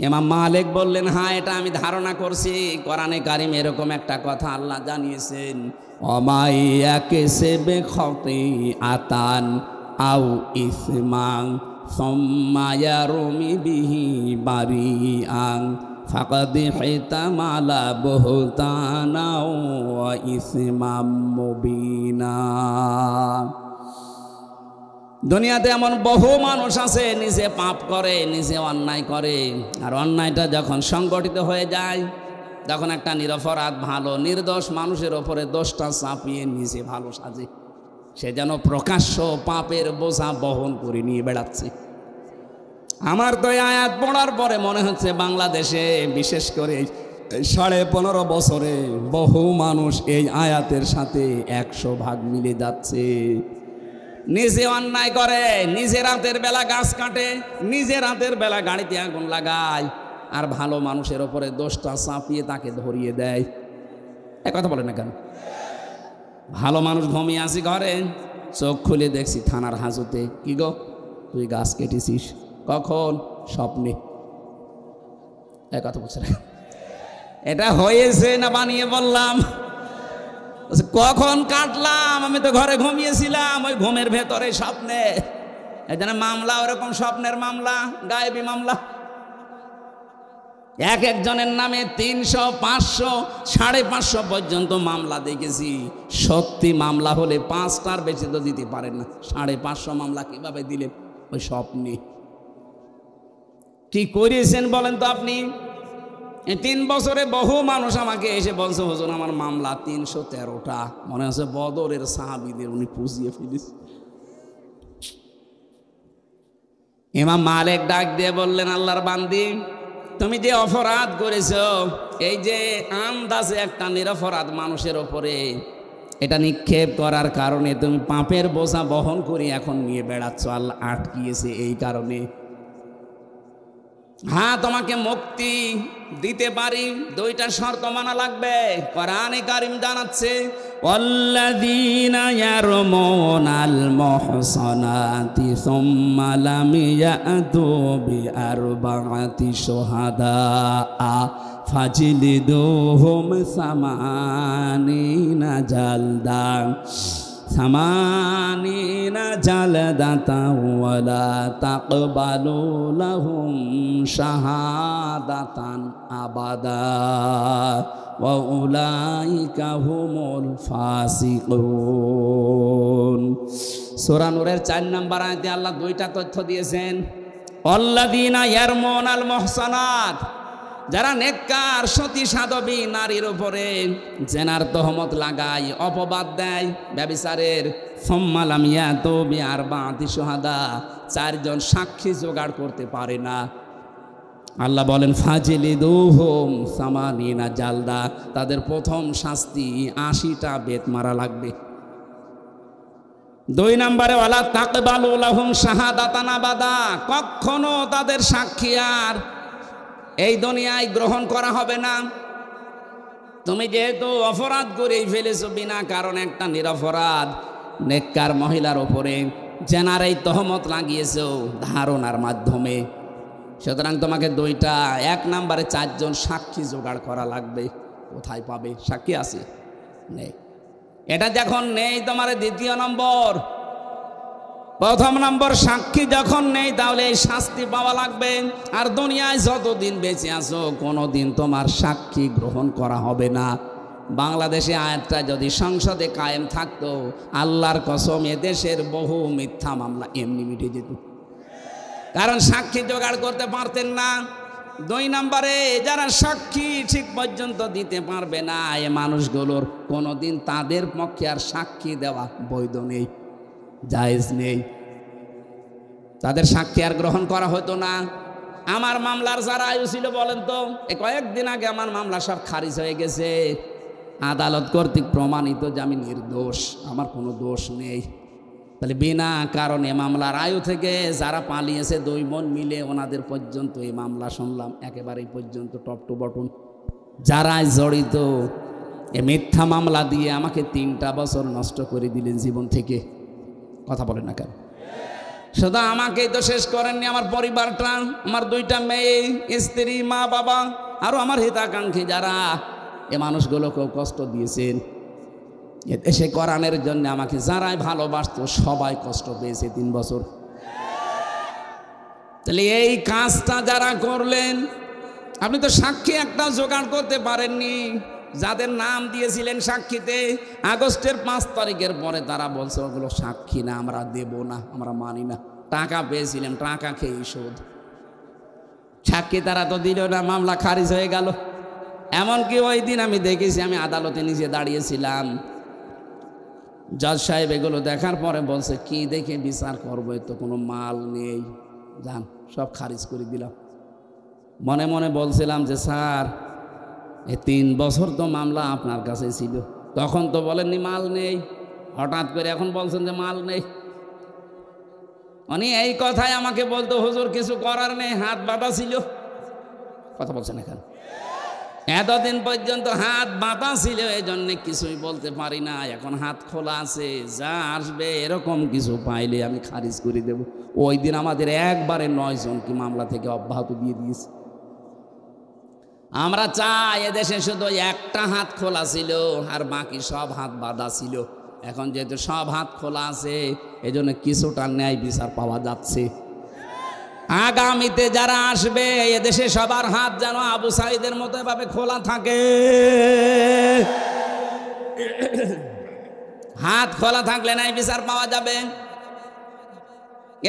ইমাম মালিক বললেন, হ্যাঁ এটা আমি ধারণা করছি। কোরআনে কারিম এরকম একটা কথা আল্লাহ জানিয়েছেন, অমাইয়া কেসেবে খতিআতান আও ইসমাং সুম্মা ইয়ারমি বিহি বারিআন ফাকাদ হিতামালা বুহতানা ওয়া ইসমাম মুবিনা। দুনিয়াতে এমন বহু মানুষ আছে নিজে পাপ করে, নিজে অন্যায় করে, আর অন্যায়টা যখন সংগঠিত হয়ে যায় তখন একটা নিরপরাধ ভালো নির্দোষ মানুষের ওপরে দোষটা চাপিয়ে নিজে ভালো সাজে। সে যেন প্রকাশ্য পাপের বোঝা বহন করে নিয়ে বেড়াচ্ছে। আমার তো এই আয়াত পড়ার পরে মনে হচ্ছে বাংলাদেশে বিশেষ করে 15.5 বছরে বহু মানুষ এই আয়াতের সাথে 100 ভাগ মিলে যাচ্ছে। নিজে অন্যায় করে, নিজে রাতের বেলা গাছ কাটে, নিজে রাতের বেলা গাড়িতে আগুন লাগায়, আর ভালো মানুষের ওপরে দোষটা চাপিয়ে তাকে ধরিয়ে দেয়। এক কথা বলে না কেন? ভালো মানুষ ঘুমিয়ে আসি ঘরে, চোখ খুলে দেখছি থানার হাজতে, কি গো তুই গাছ কেটেছিস? কখন? স্বপ্নে। এক কথা বলছে না, এটা হয়েছে না বানিয়ে বললাম? কখন কাটলাম? আমি তো ঘরে ঘুমিয়েছিলাম, ওই ঘুমের ভেতরে স্বপ্নে। এই জন্য মামলা ওরকম স্বপ্নের মামলা, গায়েবী মামলা। এক একজনের নামে 300, 500, 550 পর্যন্ত মামলা দেখেছি। সত্যি মামলা হলে 5টার বেশি তো দিতে পারেন না, 550 মামলা কিভাবে দিলেন ওই স্বপ্নে? কি করিয়েছেন বলেন তো আপনি? এই 3 বছরে বহু মানুষ আমাকে এসে বলছে, হুজুর আমার মামলা 313টা। মনে হচ্ছে বদরের সাহাবীদের উনি পুষিয়ে ফেলিস। ইমাম মালিক ডাক দিয়ে বললেন, আল্লাহর বান্দি, তুমি যে অপরাধ করেছো, এই যে আন্দাজে একটা নিরপরাধ মানুষের ওপরে এটা নিক্ষেপ করার কারণে তুমি পাপের বোঝা বহন করে এখন নিয়ে বেড়াচ্ছ, আল্লাহ আটকিয়েছে এই কারণে। হ্যাঁ, তোমাকে মুক্তি দিতে পারি, দুইটা শর্ত মানা লাগবে। কোরআনে কারীম জানাচ্ছে, ওয়াল্লাযীনা ইয়ারমুনাল মুহসানাতি সুম্মা লাম ইয়াতু বিআরবাআতি শুহাদা ফাজলিদুহুম সামানিনা জালদা সামানিনা জালদাতা ওয়ালা তাকবালু লাহুম শাহাদাতান আবাদা ওয়া উলাইকা হুমুল ফাসিকুন। সূরা নূরের 4 নম্বর আয়াতে আল্লাহ দুইটা তথ্য দিয়েছেন। আল্লাযীনা ইয়ারমুনাল মুহসানাত, যারা নেককার সতী সাধবী নারীর উপরে জেনার তহমত লাগায়, অপবাদ দেয় ব্যভিচারের, সুম্মা লাম ইয়াতু বিআরবাআতি শুহাদা, 4 জন সাক্ষী জোগাড় করতে পারে না, আল্লাহ বলেন ফাজলিদুহুম সামানিনা জালদা, তাদের প্রথম শাস্তি 80টা বেত মারা লাগবে। 2 নম্বরে ওয়ালা তাকবালু লাহুম শাহাদাতান আবাদা, কখনো তাদের সাক্ষী আর এই দুনিয়ায় গ্রহণ করা হবে না। তুমি যেহেতু অপরাধ করেই ফেলেছো, বিনা কারণে একটা নিরপরাধ নেককার মহিলার উপরে জেনার এই তহমত লাগিয়েছো ধারণার মাধ্যমে, সুতরাং তোমাকে 2টা, 1 নম্বরে 4 জন সাক্ষী জোগাড় করা লাগবে। কোথায় পাবে? সাক্ষী আছে? নেই। এটা যখন নেই তোমার 2য় নম্বর। 1ম নম্বর, সাক্ষী যখন নেই তাহলে এই শাস্তি পাওয়া লাগবে। আর দুনিয়ায় যতদিন বেঁচে আছো কোনোদিন তোমার সাক্ষী গ্রহণ করা হবে না। বাংলাদেশে আয়াতটা যদি সংসদে কায়েম থাকতো, আল্লাহর কসম এদেশের বহু মিথ্যা মামলা এমনি মিটে যেত, কারণ সাক্ষী জোগাড় করতে পারতেন না। 2 নম্বরে, যারা সাক্ষী ঠিক পর্যন্ত দিতে পারবে না, এ মানুষগুলোর কোনোদিন তাদের পক্ষে আর সাক্ষী দেওয়া বৈধ নেই, জায়েজ নেই, তাদের সাক্ষী আর গ্রহণ করা হতো না। আমার মামলার যারা আয়ু ছিল বলেন তো, এই কয়েকদিন আগে আমার মামলা সব খারিজ হয়ে গেছে, আদালত কর্তৃক প্রমাণিত যে আমি নির্দোষ, আমার কোনো দোষ নেই। তাহলে বিনা কারণে মামলার আয়ু থেকে যারা পালিয়েছে 2 বোন মিলে, ওনাদের পর্যন্ত এই মামলা শুনলাম একেবারেই পর্যন্ত টপ টু বটন। যারা জড়িত এ মিথ্যা মামলা দিয়ে আমাকে 3টা বছর নষ্ট করে দিলেন জীবন থেকে। কথা বলেন না কেন? শুধু আমাকেই তো শেষ করেননি, আমার পরিবারটা, আমার 2টা মেয়ে, স্ত্রী, মা, বাবা, আরও আমার হিতাকাঙ্ক্ষী যারা, এ মানুষগুলোকেও কষ্ট দিয়েছেন। এদেশে কোরআনের জন্য আমাকে যারাই ভালোবাসতো সবাই কষ্ট পেয়েছে 3 বছর। তাহলে এই কাজটা যারা করলেন, আপনি তো সাক্ষী একটা জোগাড় করতে পারেননি। যাদের নাম দিয়েছিলেন সাক্ষীতে, আগস্টের 5 তারিখের পরে তারা বলছে ওগুলো সাক্ষী না, আমরা দেব না, আমরা মানি না। টাকা পেয়েছিলেন, টাকা খেয়ে শোধ। সাক্ষী তারা তো দিল না, মামলা খারিজ হয়ে গেল। এমনকি ওই দিন আমি দেখেছি, আমি আদালতে নিজে দাঁড়িয়েছিলাম, জজ সাহেব এগুলো দেখার পরে বলছে কি দেখে বিচার করবো, তো কোনো মাল নেই, যান সব খারিজ করে দিলাম। মনে মনে বলছিলাম যে স্যার, এই 3 বছর তো মামলা আপনার কাছে ছিল, তখন তো বলেননি মাল নেই, হঠাৎ করে এখন বলছেন যে মাল নেই। উনি এই কথাই আমাকে বলতো, হুজুর কিছু করার নেই, হাত বাঁধা ছিল। কথা বলছেন এখন? এতদিন পর্যন্ত হাত বাঁধা ছিল, এই জন্যে কিছুই বলতে পারি না। এখন হাত খোলা আছে, যা আসবে এরকম কিছু পাইলে আমি খারিজ করে দেব। ওই দিন আমাদের একবারে 9 জনকে মামলা থেকে অব্যাহত দিয়ে দিয়েছে। আমরা চাই এদেশে শুধু একটা হাত খোলা ছিল আর বাকি সব হাত বাঁধা ছিল। এখন যেহেতু সব হাত খোলা আছে, এজন্য কিছুটা ন্যায় বিচার পাওয়া যাচ্ছে। আগামীতে যারা আসবে এদেশে সবার হাত যেন আবু সাঈদের মতো এভাবে খোলা থাকে। হাত খোলা থাকলে ন্যায় বিচার পাওয়া যাবে।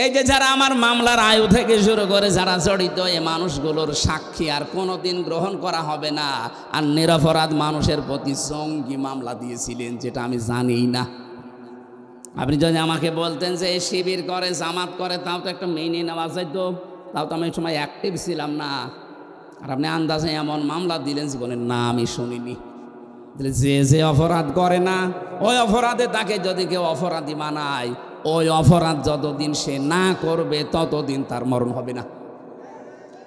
এই যে যারা আমার মামলার আয়ু থেকে শুরু করে যারা জড়িত, এই মানুষগুলোর সাক্ষী আর কোনোদিন গ্রহণ করা হবে না। আর নিরপরাধ মানুষের প্রতি জঙ্গি মামলা দিয়েছিলেন, যেটা আমি জানিই না। আপনি যদি আমাকে বলতেন যে এই শিবির করে, জামাত করে, তাও তো একটা মেনে নেওয়া যাইতো, তাও তো আমি এই সময় অ্যাক্টিভ ছিলাম না। আর আপনি আন্দাজে এমন মামলা দিলেন জীবনের না আমি শুনিনি। যে যে অপরাধ করে না, ওই অপরাধে তাকে যদি কেউ অপরাধী বানায়, ওই অপরাধ যতদিন সে না করবে ততদিন তার মরণ হবে না।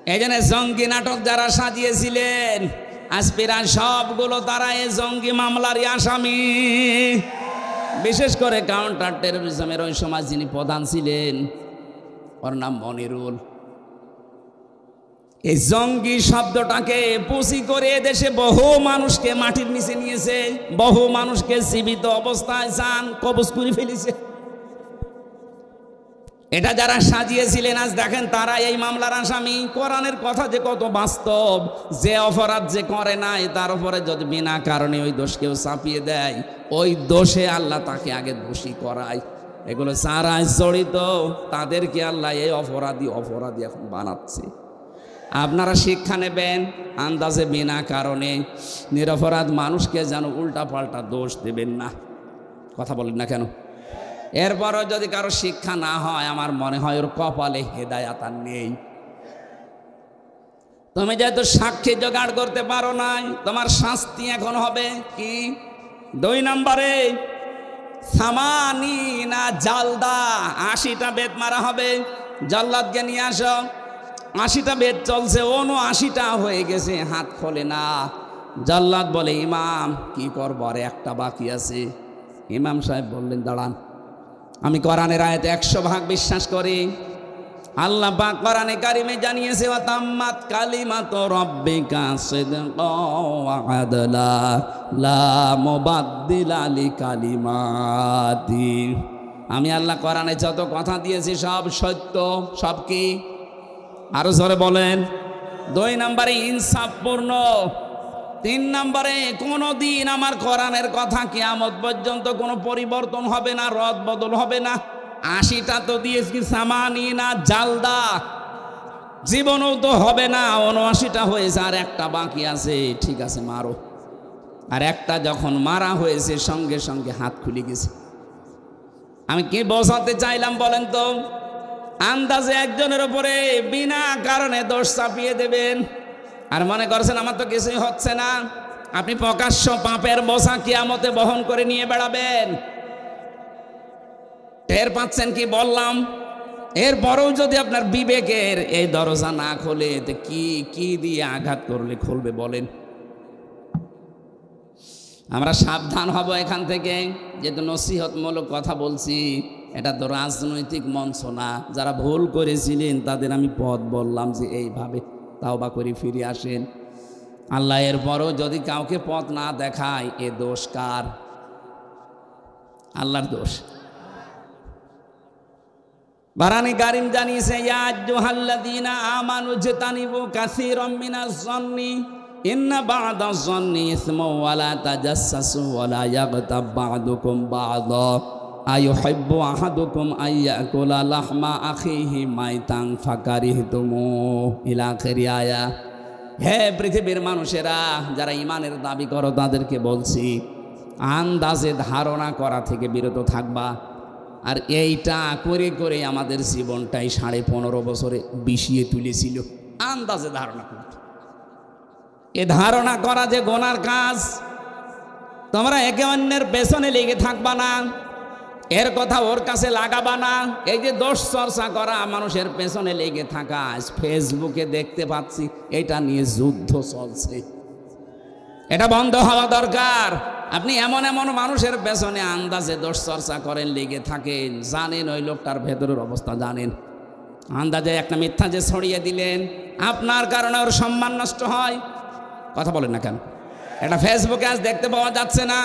এই জন্য জঙ্গি নাটক যারা সাজিয়েছিলেন আজ প্রায় সবগুলো তারা এই জঙ্গি মামলারই আসামি। বিশেষ করে কাউন্টার টেরোরিজমের ওই সময় যিনি প্রধান ছিলেন, ওর নাম মনিরুল। এই জঙ্গি শব্দটাকে পুষি করে দেশে বহু মানুষকে মাটির নিচে নিয়েছে, বহু মানুষকে জীবিত অবস্থায় চান কবজ করে ফেলেছে। এটা যারা সাজিয়েছিলেন আজ দেখেন তারা এই মামলার আসামি। কোরআনের কথা যে কত বাস্তব, যে অপরাধ যে করে নাই তার উপরে যদি বিনা কারণে ওই দোষ কেউ চাপিয়ে দেয়, ওই দোষে আল্লাহ তাকে আগে দোষী করায়। এগুলো যারা জড়িত তাদেরকে আল্লাহ এই অপরাধী এখন বানাচ্ছে। আপনারা শিক্ষা নেবেন, আন্দাজে বিনা কারণে নিরপরাধ মানুষকে যেন উল্টা পাল্টা দোষ দেবেন না। কথা বলেন না কেন? এরপরও যদি কারো শিক্ষা না হয়, আমার মনে হয় ওর কপালে হেদায়াত আর নেই। তুমি যেহেতু সাক্ষী জোগাড় করতে পারো নাই, তোমার শাস্তি এখন হবে কি? 2 নম্বরে সামানিনা জালদা, 80টা বেত মারা হবে। জল্লাদকে নিয়ে আসো। 80টা বেত চলছে, 79টা হয়ে গেছে, হাত খোলে না। জল্লাদ বলে, ইমাম কি করবো, আর একটা বাকি আছে। ইমাম সাহেব বললেন, দাঁড়ান, আমি কোরআনের আয়াতে 100% বিশ্বাস করি। আল্লাহ পাক কোরআনে কারিমে জানিয়েছে, ওয়া তাম্মাত কালিমাতু রাব্বিকা সিদকা ওয়া আদলা লা মুবাদদিলা লিকালিমাতি। আমি আল্লাহ কোরআনে যত কথা দিয়েছি সব সত্য। সব কি? আরো জোরে বলেন। 2 নম্বরে ইনসাফপূর্ণ। 3 নম্বরে কোনো দিন আমার কোরআনের কথা কিয়ামত পর্যন্ত কোনো পরিবর্তন হবে না, রদ বদল হবে না। 80টা তো দিয়েছি সামানিনা জালদা, জীবনও তো হবে না। 79টা হয়েছে, আর একটা বাকি আছে। ঠিক আছে, মারো। আর একটা যখন মারা হয়েছে সঙ্গে সঙ্গে হাত খুলে গেছে। আমি কি বোঝাতে চাইলাম বলেন তো? আন্দাজে একজনের উপরে বিনা কারণে দোষ চাপিয়ে দেবেন আর মনে করছেন আমার তো কিছুই হচ্ছে না। আপনি প্রকাশ্য পাপের বোঝা কিয়ামতে বহন করে নিয়ে বেড়াবেন। টের পাচ্ছেন কি বললাম? এরপরেও যদি আপনার বিবেকের এই দরজা না খোলে, তো কি দিয়ে আঘাত করলে খুলবে বলেন? আমরা সাবধান হব এখান থেকে। যেহেতু নসিহতমূলক কথা বলছি, এটা তো রাজনৈতিক মঞ্চ না। যারা ভুল করেছিলেন তাদের আমি পথ বললাম যে এইভাবে তাওবা করে ফিরে আসেন। আল্লাহ এরপরও যদি কাউকে পথ না দেখায়, এ দোষ কার? আল্লাহর দোষ। বারানি কারিম জানিয়েছে, ইয়া আইয়ুহাল্লাযীনা আমানু ইজতানিবু কাসীরাম মিনাজ যন্নি ইন্না বা'দাজ যন্নি ইসমুন ওয়া লা তাজাসসু ওয়া লা ইয়াগতাব বা'দুকুম বা'দা আইয়ুহিব্বু আহাদুকুম আইয়াকুলা লাহমা আখিহি মাইতান ফাকারিহতুমু ইলা আখিরি আয়া। হে পৃথিবীর মানুষেরা, যারা ঈমানের দাবি করো তাদেরকে বলছি, আন্দাজে ধারণা করা থেকে বিরত থাকবা। আর এইটা করে করে আমাদের জীবনটাই 15.5 বছরে বিষিয়ে তুলেছিল। আন্দাজে ধারণা করতে, এ ধারণা করা যে গোনার কাজ। তোমরা একে অন্যের পেছনে লেগে থাকবা না, এর কথা ওর কাছে লাগাবা না। এই যে দোষ চর্চা করা, মানুষের পেছনে লেগে থাকা, ফেসবুকে দেখতে পাচ্ছি এটা নিয়ে যুদ্ধ চলছে। এটা বন্ধ হওয়া দরকার। আপনি এমন এমন মানুষের পেছনে আন্দাজে দোষ চর্চা করেন, লেগে থাকেন, জানেন ওই লোকটার ভেতরের অবস্থা জানেন। আন্দাজে একটা মিথ্যা যে ছড়িয়ে দিলেন, আপনার কারণে ওর সম্মান নষ্ট হয়। কথা বলেন না কেন? এটা ফেসবুকে আজ দেখতে পাওয়া যাচ্ছে না?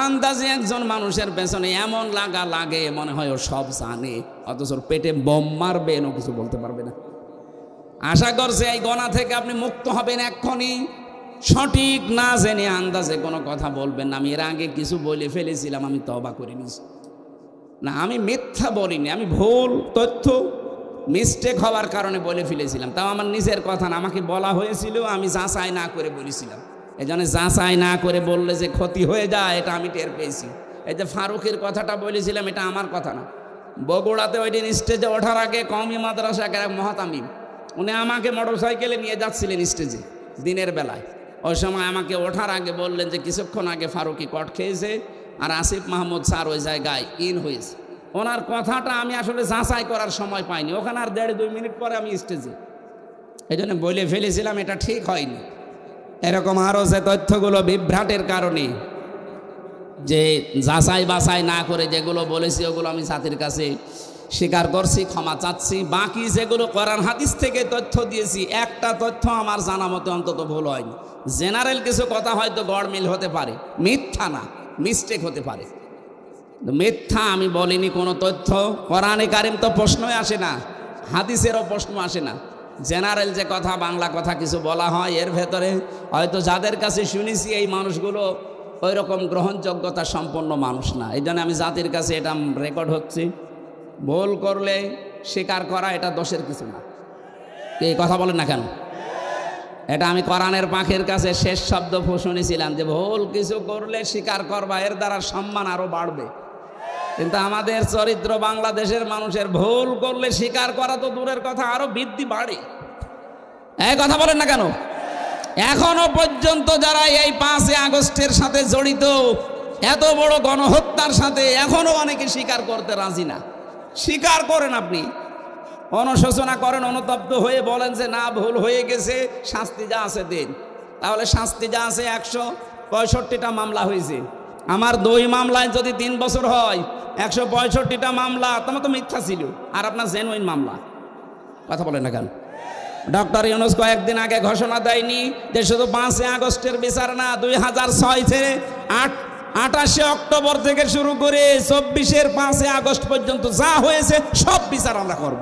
আন্দাজে একজন মানুষের পেছনে এমন লাগা লাগে মনে হয় ও সব জানে, অথচ ওর পেটে বোম মারবে, ও কিছু বলতে পারবে না। আশা করছে এই গোনা থেকে আপনি মুক্ত হবেন এক্ষুনি। সঠিক না জেনে আন্দাজে কোনো কথা বলবেন না। আমি এর আগে কিছু বলে ফেলেছিলাম, আমি তওবা করে নিয়েছি। না, আমি মিথ্যা বলিনি, আমি ভুল তথ্য মিস্টেক হওয়ার কারণে বলে ফেলেছিলাম। তাও আমার নিজের কথা না, আমাকে বলা হয়েছিল, আমি যাচাই না করে বলেছিলাম। এই জন্য যাচাই না করে বললে যে ক্ষতি হয়ে যায়, এটা আমি টের পেয়েছি। এই যে ফারুকের কথাটা বলেছিলাম, এটা আমার কথা না। বগুড়াতে ওই দিন স্টেজে ওঠার আগে কওমি মাদ্রাসার এক মহাতামিম, উনি আমাকে মোটরসাইকেলে নিয়ে যাচ্ছিলেন স্টেজে দিনের বেলায়। ওই সময় আমাকে ওঠার আগে বললেন যে কিছুক্ষণ আগে ফারুকি কট খেয়েছে আর আসিফ মাহমুদ স্যার ওই জায়গায় ইন হয়েছে। ওনার কথাটা আমি আসলে যাচাই করার সময় পাইনি। ওখানে আর 1.5-2 মিনিট পরে আমি স্টেজে। এই জন্য বলে ফেলেছিলাম, এটা ঠিক হয়নি। এরকম আরও যে তথ্যগুলো বিভ্রাটের কারণে যে যাচাই বাছাই না করে যেগুলো বলেছি ওগুলো আমি জাতির কাছে স্বীকার করছি, ক্ষমা চাচ্ছি। বাকি যেগুলো কোরআন হাদিস থেকে তথ্য দিয়েছি, একটা তথ্য আমার জানা মতে অন্তত ভুল হয়নি। জেনারেল কিছু কথা হয়তো গড়মিল হতে পারে, মিথ্যা না, মিস্টেক হতে পারে। মিথ্যা আমি বলিনি কোনো তথ্য। কোরআনে কারিম তো প্রশ্নই আসে না, হাদিসেরও প্রশ্ন আসে না। জেনারেল যে কথা, বাংলা কথা কিছু বলা হয়, এর ভেতরে হয়তো যাদের কাছে শুনেছি এই মানুষগুলো ওই রকম গ্রহণযোগ্যতা সম্পন্ন মানুষ না। এই জন্য আমি জাতির কাছে এটা রেকর্ড হচ্ছে। ভুল করলে স্বীকার করা এটা দোষের কিছু না। এই কথা বলেন না কেন? এটা আমি কোরআনের পাখির কাছে শেষ শব্দ শুনেছিলাম যে ভুল কিছু করলে স্বীকার করবা, এর দ্বারা সম্মান আরো বাড়বে। কিন্তু আমাদের চরিত্র বাংলাদেশের মানুষের, ভুল করলে স্বীকার করা তো দূরের কথা, আরো বৃদ্ধি বাড়ে। এই কথা বলেন না কেন? এখনো পর্যন্ত যারা এই 5 আগস্টের সাথে জড়িত, এত বড় গণহত্যার সাথে, এখনো অনেকে স্বীকার করতে রাজি না। স্বীকার করেন, আপনি অনুশোচনা করেন, অনুতপ্ত হয়ে বলেন যে না ভুল হয়ে গেছে, শাস্তি যা আছে দিন। তাহলে শাস্তি যা আছে, 165টা মামলা হয়েছে। আমার 2 মামলায় যদি 3 বছর হয়, 165টা মামলা তোমার তো মিথ্যা ছিল, আর আপনার জেনুইন মামলা। কথা বলেন না কেন? ডক্টর ইউনূস কয়েকদিন আগে ঘোষণা দেয়নি যে শুধু 5 আগস্টের বিচার না, 2006 থেকে 28 অক্টোবর থেকে শুরু করে 24-এর 5 আগস্ট পর্যন্ত যা হয়েছে সব বিচার আমরা করব।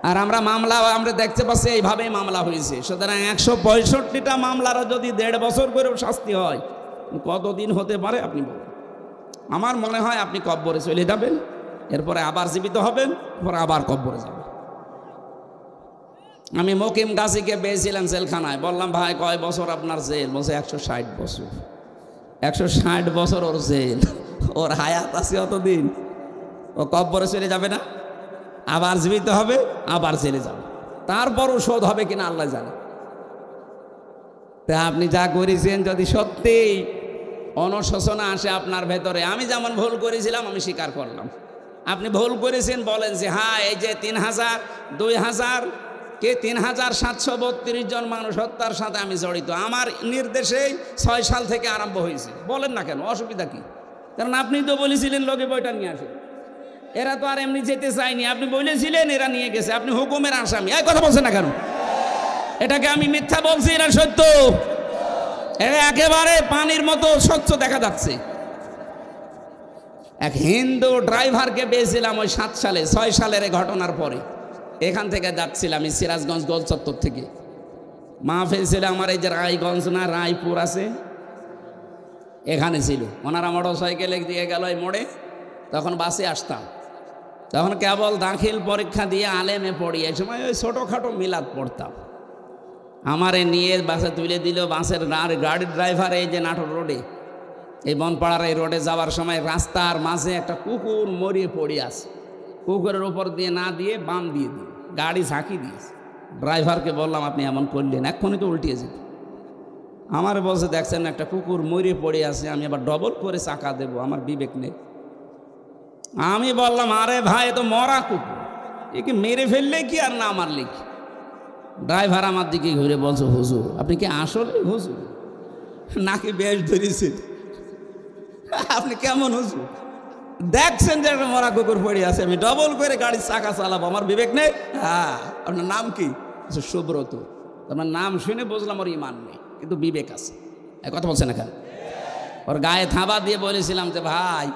আর আমরা মামলা আমরা দেখতে পাচ্ছি এইভাবেই মামলা হয়েছে। সুতরাং 165টা মামলারও যদি 1.5 বছর করেও শাস্তি হয়, কতদিন হতে পারে আপনি বলুন? আমার মনে হয় আপনি কব্বরে চলে যাবেন, এরপরে আবার জীবিত হবেন, এরপরে আবার কব্বরে যাবেন। আমি মকিম গাজীকে পেয়েছিলাম জেলখানায়, বললাম ভাই কয় বছর আপনার জেল? বলছে 160 বছর। 160 বছর ওর জেল, ওর হায়াত আছে অতদিন। ও কব্বরে চলে যাবে না, আবার জীবিত হবে, আবার জেলে যাবে, তারপরও শোধ হবে কিনা আল্লাহ জানে। তা আপনি যা করেছেন যদি সত্যিই অনুশোচনা আসে আপনার ভেতরে, আমি যেমন ভুল করেছিলাম আমি স্বীকার করলাম, আপনি ভুল করেছেন বলেন যে হ্যাঁ এই যে 3,732 জন মানুষ হত্যার সাথে আমি জড়িত, আমার নির্দেশেই 6 সাল থেকে আরম্ভ হয়েছে, বলেন না কেন, অসুবিধা কি? কারণ আপনি তো বলেছিলেন লোকে বইটা নিয়ে আসে, এরা তো আর এমনি যেতে চায়নি, আপনি বলেছিলেন এরা নিয়ে গেছে, আপনি হুকুমের আসামি। এই কথা বলছেন না কেন? এটাকে আমি মিথ্যা বলছি না সত্য? এটা একেবারে পানির মতো স্বচ্ছ দেখা যাচ্ছে। এক হিন্দু ড্রাইভারকে পেয়েছিলাম ওই 7 সালে, 6 সালের ঘটনার পরে। এখান থেকে যাচ্ছিলাম আমি সিরাজগঞ্জ গোল চত্বর থেকে, মাহফিল ছিল আমার এই যে রায়গঞ্জ না রায়পুর আছে, এখানে ছিল। ওনারা মোটর সাইকেলে দিয়ে গেল এই মোড়ে, তখন বাসে আসতাম, তখন কেবল দাখিল পরীক্ষা দিয়ে আলেমে পড়ি, এই সময় ওই ছোটোখাটো মিলাদ পড়তাম। আমারে নিয়ে বাসে তুলে দিল, বাসের গাড়ির ড্রাইভার এই যে নাটোর রোডে, এই বনপাড়ার এই রোডে যাওয়ার সময় রাস্তার মাঝে একটা কুকুর মরিয়ে পড়ে আছে, কুকুরের উপর দিয়ে না দিয়ে বাম দিয়ে দিল, গাড়ি ঝাঁকি দিয়েছে। ড্রাইভারকে বললাম আপনি এমন করলেন, এক্ষুনি তো উল্টিয়ে যেত। আমার বলছে দেখছেন একটা কুকুর মরিয়ে পড়ে আছে, আমি আবার ডবল করে চাকা দেবো, আমার বিবেক নেই। আমি বললাম আরে ভাই এ তো মরা কুকুর, একে মেরে ফেললে কি আর না মারলে কি? ড্রাইভার আমার দিকে ঘুরে বলছে হুজুর আপনি কি আসলে হুজুর নাকি বেশ ধরেছেন? আপনি কেমন হুজুর? দেখছেন যে একটা মরা কুকুর পড়ে আছে, আমি ডবল করে গাড়ির চাকা চালাবো, আমার বিবেক নেই? হ্যাঁ। আপনার নাম কি? সুব্রত। আপনার নাম শুনে বুঝলাম ওর ইমান নেই, কিন্তু বিবেক আছে। এই কথা বলছেন না কেন? ওর গায়ে থাবা দিয়ে বলেছিলাম যে ভাই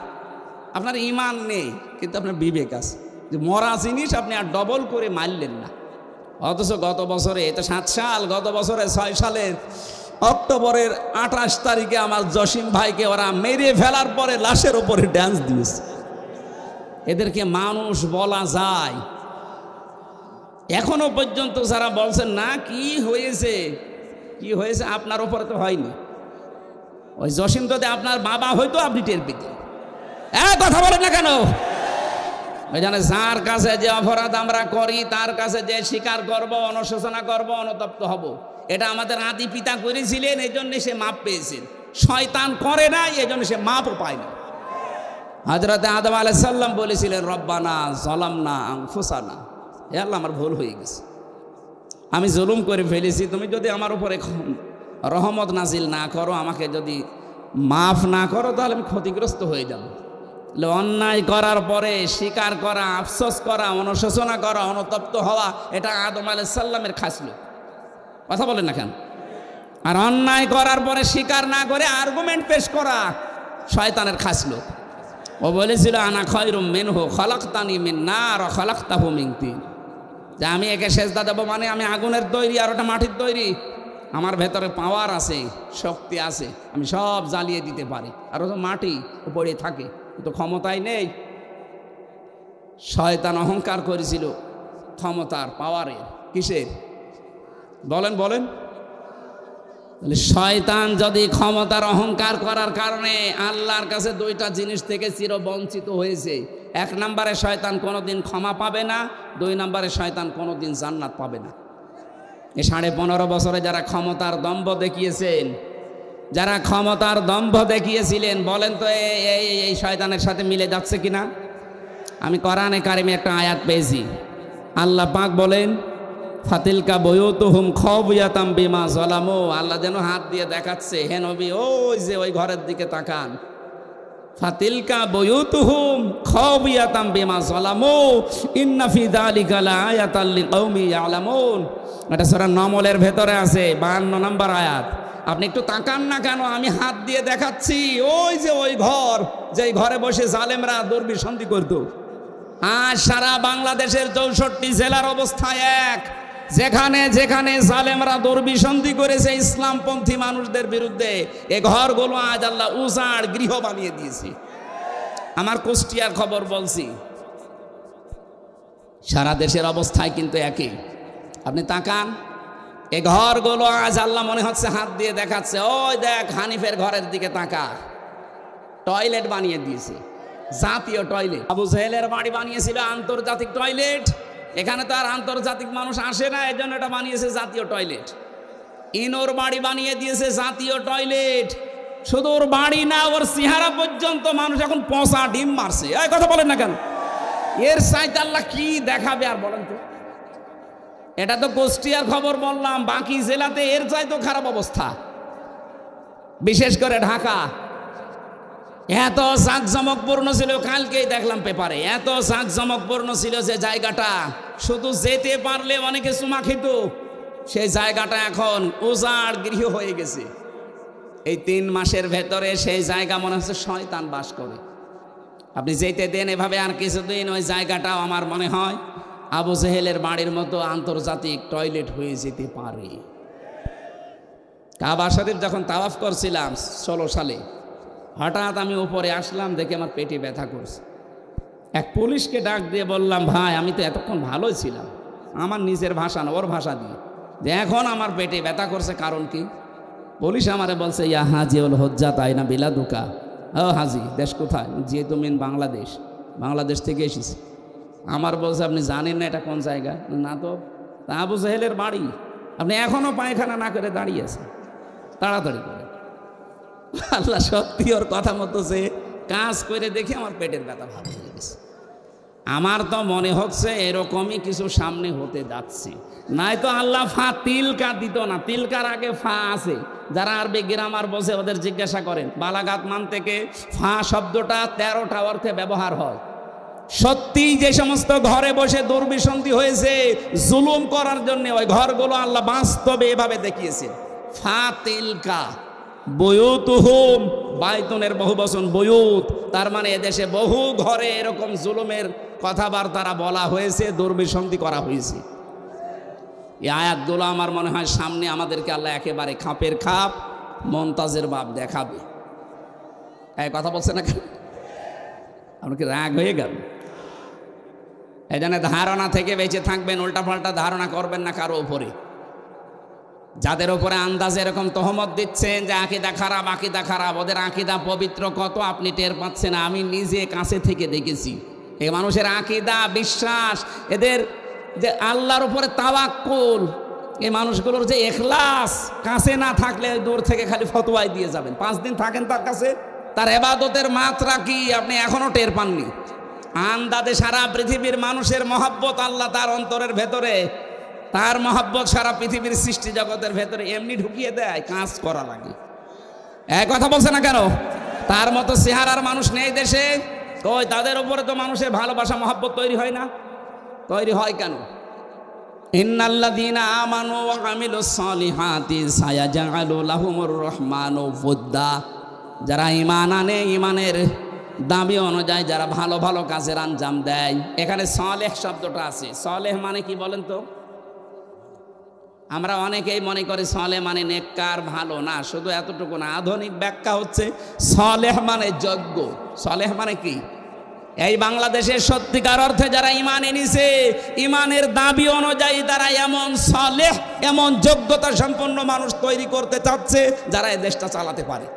আপনার ইমান নেই কিন্তু আপনার বিবেক আছে, যে মরা জিনিস আপনি আর ডবল করে মারলেন না। অথচ গত বছরে, এটা 7 সাল, গত বছরে 6 সালের অক্টোবরের 28 তারিখে আমার জসিম ভাইকে ওরা মেরে ফেলার পরে লাশের উপরে ড্যান্স দিয়েছে। এদেরকে মানুষ বলা যায়? এখনো পর্যন্ত যারা বলছেন না কি হয়েছে কি হয়েছে, আপনার উপরে তো হয়নি। ওই জসিম যদি আপনার বাবা হয়তো আপনি টের পেতেন। কথা বলেন না কেন? ওই জন্য যার কাছে যে অপরাধ আমরা করি তার কাছে যে স্বীকার করব, অনুশোচনা করব, অনুতপ্ত হব, এটা আমাদের আদি পিতা করেছিলেন, এই জন্য সে মাপ পেয়েছেন। শয়তান করে না, এই জন্য সে মাপও পায় না। হযরত আদম আলাইহিস সালাম বলেছিলেন রব্বানা যালামনা আনফুসানা, হে আল্লাহ আমার ভুল হয়ে গেছে, আমি জুলুম করে ফেলেছি, তুমি যদি আমার উপরে রহমত নাজিল না করো, আমাকে যদি মাফ না করো, তাহলে আমি ক্ষতিগ্রস্ত হয়ে যাব। অন্যায় করার পরে স্বীকার করা, আফসোস করা, অনুশোচনা করা, অনুতপ্ত হওয়া, এটা আদম আলাইহিস সালামের খাসলো। কথা বলেন না কেন? আর অন্যায় করার পরে স্বীকার না করে আর্গুমেন্ট পেশ করা শয়তানের খাসলো। ও বলেছিল আনা খায়রুম মিনহু খালাকতানি মিন নার ওয়া খালাকতাহু মিন তিন, যে আমি একে সেজদা দেবো মানে আমি আগুনের তৈরি আর ওটা মাটির তৈরি, আমার ভেতরে পাওয়ার আছে, শক্তি আছে, আমি সব জ্বালিয়ে দিতে পারি, আর ও তো মাটি পড়ে থাকে, ও তো ক্ষমতাই নেই। শয়তান অহংকার করেছিল ক্ষমতার, পাওয়ারের, কিসের? বলেন বলেন। শয়তান যদি ক্ষমতার অহংকার করার কারণে আল্লাহর কাছে দুইটা জিনিস থেকে চিরবঞ্চিত হয়েছে, এক নম্বরে শয়তান কোনোদিন ক্ষমা পাবে না, দুই নম্বরে শয়তান কোনোদিন জান্নাত পাবে না। এই 15.5 বছরে যারা ক্ষমতার দম্ভ দেখিয়েছেন, যারা ক্ষমতার দম্ভ দেখিয়েছিলেন, বলেন তো এই শয়তানের সাথে মিলে যাচ্ছে কিনা? আমি কোরআনে কারিমে একটা আয়াত পেয়েছি, আল্লাহ পাক বলেন ফাতিলকা বুয়ুতুহুম খাওয়ায়াতাম বিমা যালামু, আল্লাহ যেন হাত দিয়ে দেখাচ্ছে, হে নবী ওই যে ওই ঘরের দিকে তাকান, ফাতিলকা বুয়ুতুহুম খাওয়ায়াতাম বিমা যালামু ইন্না ফি যালিকা লাআয়াতাল লিকাউমি ইয়ালামুন। এটা সূরা নমলের ভেতরে আছে, 52 নম্বর আয়াত। আপনি একটু তাকান না কেন? আমি হাত দিয়ে দেখাচ্ছি, ওই যে ওই ঘর, যেই ঘরে বসে জালেমরা দুর্বিসন্ধি করত। আজ সারা বাংলাদেশের 64 জেলার অবস্থা এক, যেখানে যেখানে জালেমরা দুর্বিসন্ধি করেছে ইসলামপন্থী মানুষদের বিরুদ্ধে, এ ঘরগুলো আজ আল্লাহ উজাড় গৃহ বানিয়ে দিয়েছে। আমার কুষ্টিয়ার খবর বলছি, সারা দেশের অবস্থায় কিন্তু একই। আপনি তাকান, এ ঘরগুলো আজ আল্লাহ মনে হচ্ছে হাত দিয়ে দেখাচ্ছে, ওই দেখ হানিফের ঘরের দিকে তাকা, টয়লেট বানিয়ে দিয়েছে, জাতীয় টয়লেট। আবু জাহেলের বাড়ি বানিয়েছিল আন্তর্জাতিক টয়লেট, এখানে তো আর আন্তর্জাতিক মানুষ আসে না, এই জন্য এটা বানিয়েছে জাতীয় টয়লেট। ইনোর বাড়ি বানিয়ে দিয়েছে জাতীয় টয়লেট। শুধু ওর বাড়ি না, ওর চেহারা পর্যন্ত মানুষ এখন পচা ডিম মারছে। এই কথা বলেন না কেন? এর চাইতে আল্লাহ কি দেখাবে আর বলেন তো? এটা তো কুষ্টিয়ার খবর বললাম, বাকি জেলাতে এর চাইতেও খারাপ অবস্থা, বিশেষ করে ঢাকা। এত জাঁকজমকপূর্ণ ছিল, কালকেই দেখলাম পেপারে, এত জাঁকজমকপূর্ণ ছিল যে জায়গাটা শুধু যেতে পারলে অনেকে চুমা খেত, সেই জায়গাটা এখন উজাড় গৃহ হয়ে গেছে। এই 3 মাসের ভেতরে সেই জায়গা মনে হচ্ছে শয়তান বাস করে। আপনি যেতে দেন এভাবে, আর কিছুদিন ওই জায়গাটাও আমার মনে হয় আবু জেহেলের বাড়ির মতো আন্তর্জাতিক টয়লেট হয়ে যেতে পারে। কাবা শরীফ যখন তাওয়াফ করছিলাম 16 সালে, হঠাৎ আমি উপরে আসলাম, দেখে আমার পেটে ব্যথা করছে। এক পুলিশকে ডাক দিয়ে বললাম, ভাই আমি তো এতক্ষণ ভালোই ছিলাম, আমার নিজের ভাষা না, ওর ভাষা দিয়ে, যে এখন আমার পেটে ব্যথা করছে, কারণ কি? পুলিশ আমারে বলছে, ইয়া হাজি ওল হজ্জা তাই না বিলাদুকা। ও হাজি, দেশ কোথায়? যেহেতু মেন বাংলাদেশ, বাংলাদেশ থেকে এসেছি। আমার বলছে, আপনি জানেন না এটা কোন জায়গা? না তো। আবু জাহেলের বাড়ি, আপনি এখনো পায়খানা না করে দাঁড়িয়ে আছেন, তাড়াতাড়ি করে। আল্লাহ সত্যি ওর কথা মতো যে কাজ করে দেখে আমার পেটের ব্যথা ভালো হয়ে গেছে। আমার তো মনে হচ্ছে এরকমই কিছু সামনে হতে যাচ্ছে, নাই তো আল্লাহ ফা তিলকা দিত না। তিলকার আগে ফা আছে, যারা আরবি গ্রামার বোঝে ওদের জিজ্ঞাসা করেন। বালাগাত মান থেকে ফা শব্দটা 13টা অর্থে ব্যবহার হয়। সত্যি যে সমস্ত ঘরে বসে দুর্বিসন্ধি হয়েছে জুলুম করার জন্য, ওই ঘরগুলো আল্লাহ বাস্তবে এভাবে দেখিয়েছে। ফা তিলকা বুয়ুতুহুম, বাইতুনের বহুবচন বুয়ুত, তার মানে এদেশে বহু ঘরে এরকম জুলুমের কথাবার্তা বলা হয়েছে, দুর্বিসন্ধি করা হয়েছে। এই আয়াতগুলো আমার মনে হয় সামনে আমাদেরকে আল্লাহ একেবারে খাপের খাপ, মমতাজের বাপ দেখাবে। এই কথা বলছে না কেন? আপনাকে রাগ হয়ে গেল? এই জন্য ধারণা থেকে বেঁচে থাকবেন, উল্টাপাল্টা ধারণা করবেন না কারো উপরে। যাদের উপরে আন্দাজে এরকম তহমত দিচ্ছেন যে আকিদা খারাপ, আকিদা খারাপ, ওদের আকিদা পবিত্র কত আপনি টের পাচ্ছেন না। আমি নিজে কাছে থেকে দেখেছি এই মানুষের আকিদা, বিশ্বাস, এদের যে আল্লাহর উপরে তাওয়াক্কুল, এই মানুষগুলোর যে ইখলাস, কাছে না থাকলে দূর থেকে খালি ফতোয়াই দিয়ে যাবেন। 5 দিন থাকেন তার কাছে, তার ইবাদতের মাত্রা কি আপনি এখনো টের পাননি। আন্দাজে সারা পৃথিবীর মানুষের মহব্বত আল্লাহ তার অন্তরের ভেতরে তার মহব্বত সারা পৃথিবীর সৃষ্টি জগতের ভেতরে এমনি ঢুকিয়ে দেয়, কাজ করা লাগে। এক কথা বলছে না কেন? তার মতো চেহারার মানুষ নেই দেশে। কই তাদের উপরে তো মানুষের ভালোবাসা মহব্বত তৈরি হয় না? তৈরি হয় কেন? ইন্নাল্লাযীনা আমানু ওয়া আমিলুস সালিহাতি সায়াজআলু লাহুমুর রহমানু ওয়ুদ্দা। যারা ঈমান আনে, ঈমানের দাবি অনুযায়ী যারা ভালো ভালো কাজের আঞ্জাম দেয়। এখানে সালেহ শব্দটা আছে। সালেহ মানে কি বলেন তো? আমরা অনেকেই মনে করি সালেহ মানে নেককার, ভালো না। শুধু এতটুকু না, আধুনিক ব্যাখ্যা হচ্ছে সালেহ মানে যোগ্য। সালেহ মানে কি? এই বাংলাদেশের সত্যিকার অর্থে যারা ঈমান এনেছে, ঈমানের দাবি অনুযায়ী তারা এমন সালেহ, এমন যোগ্যতা সম্পন্ন মানুষ তৈরি করতে চাচ্ছে যারা এই দেশটা চালাতে পারে।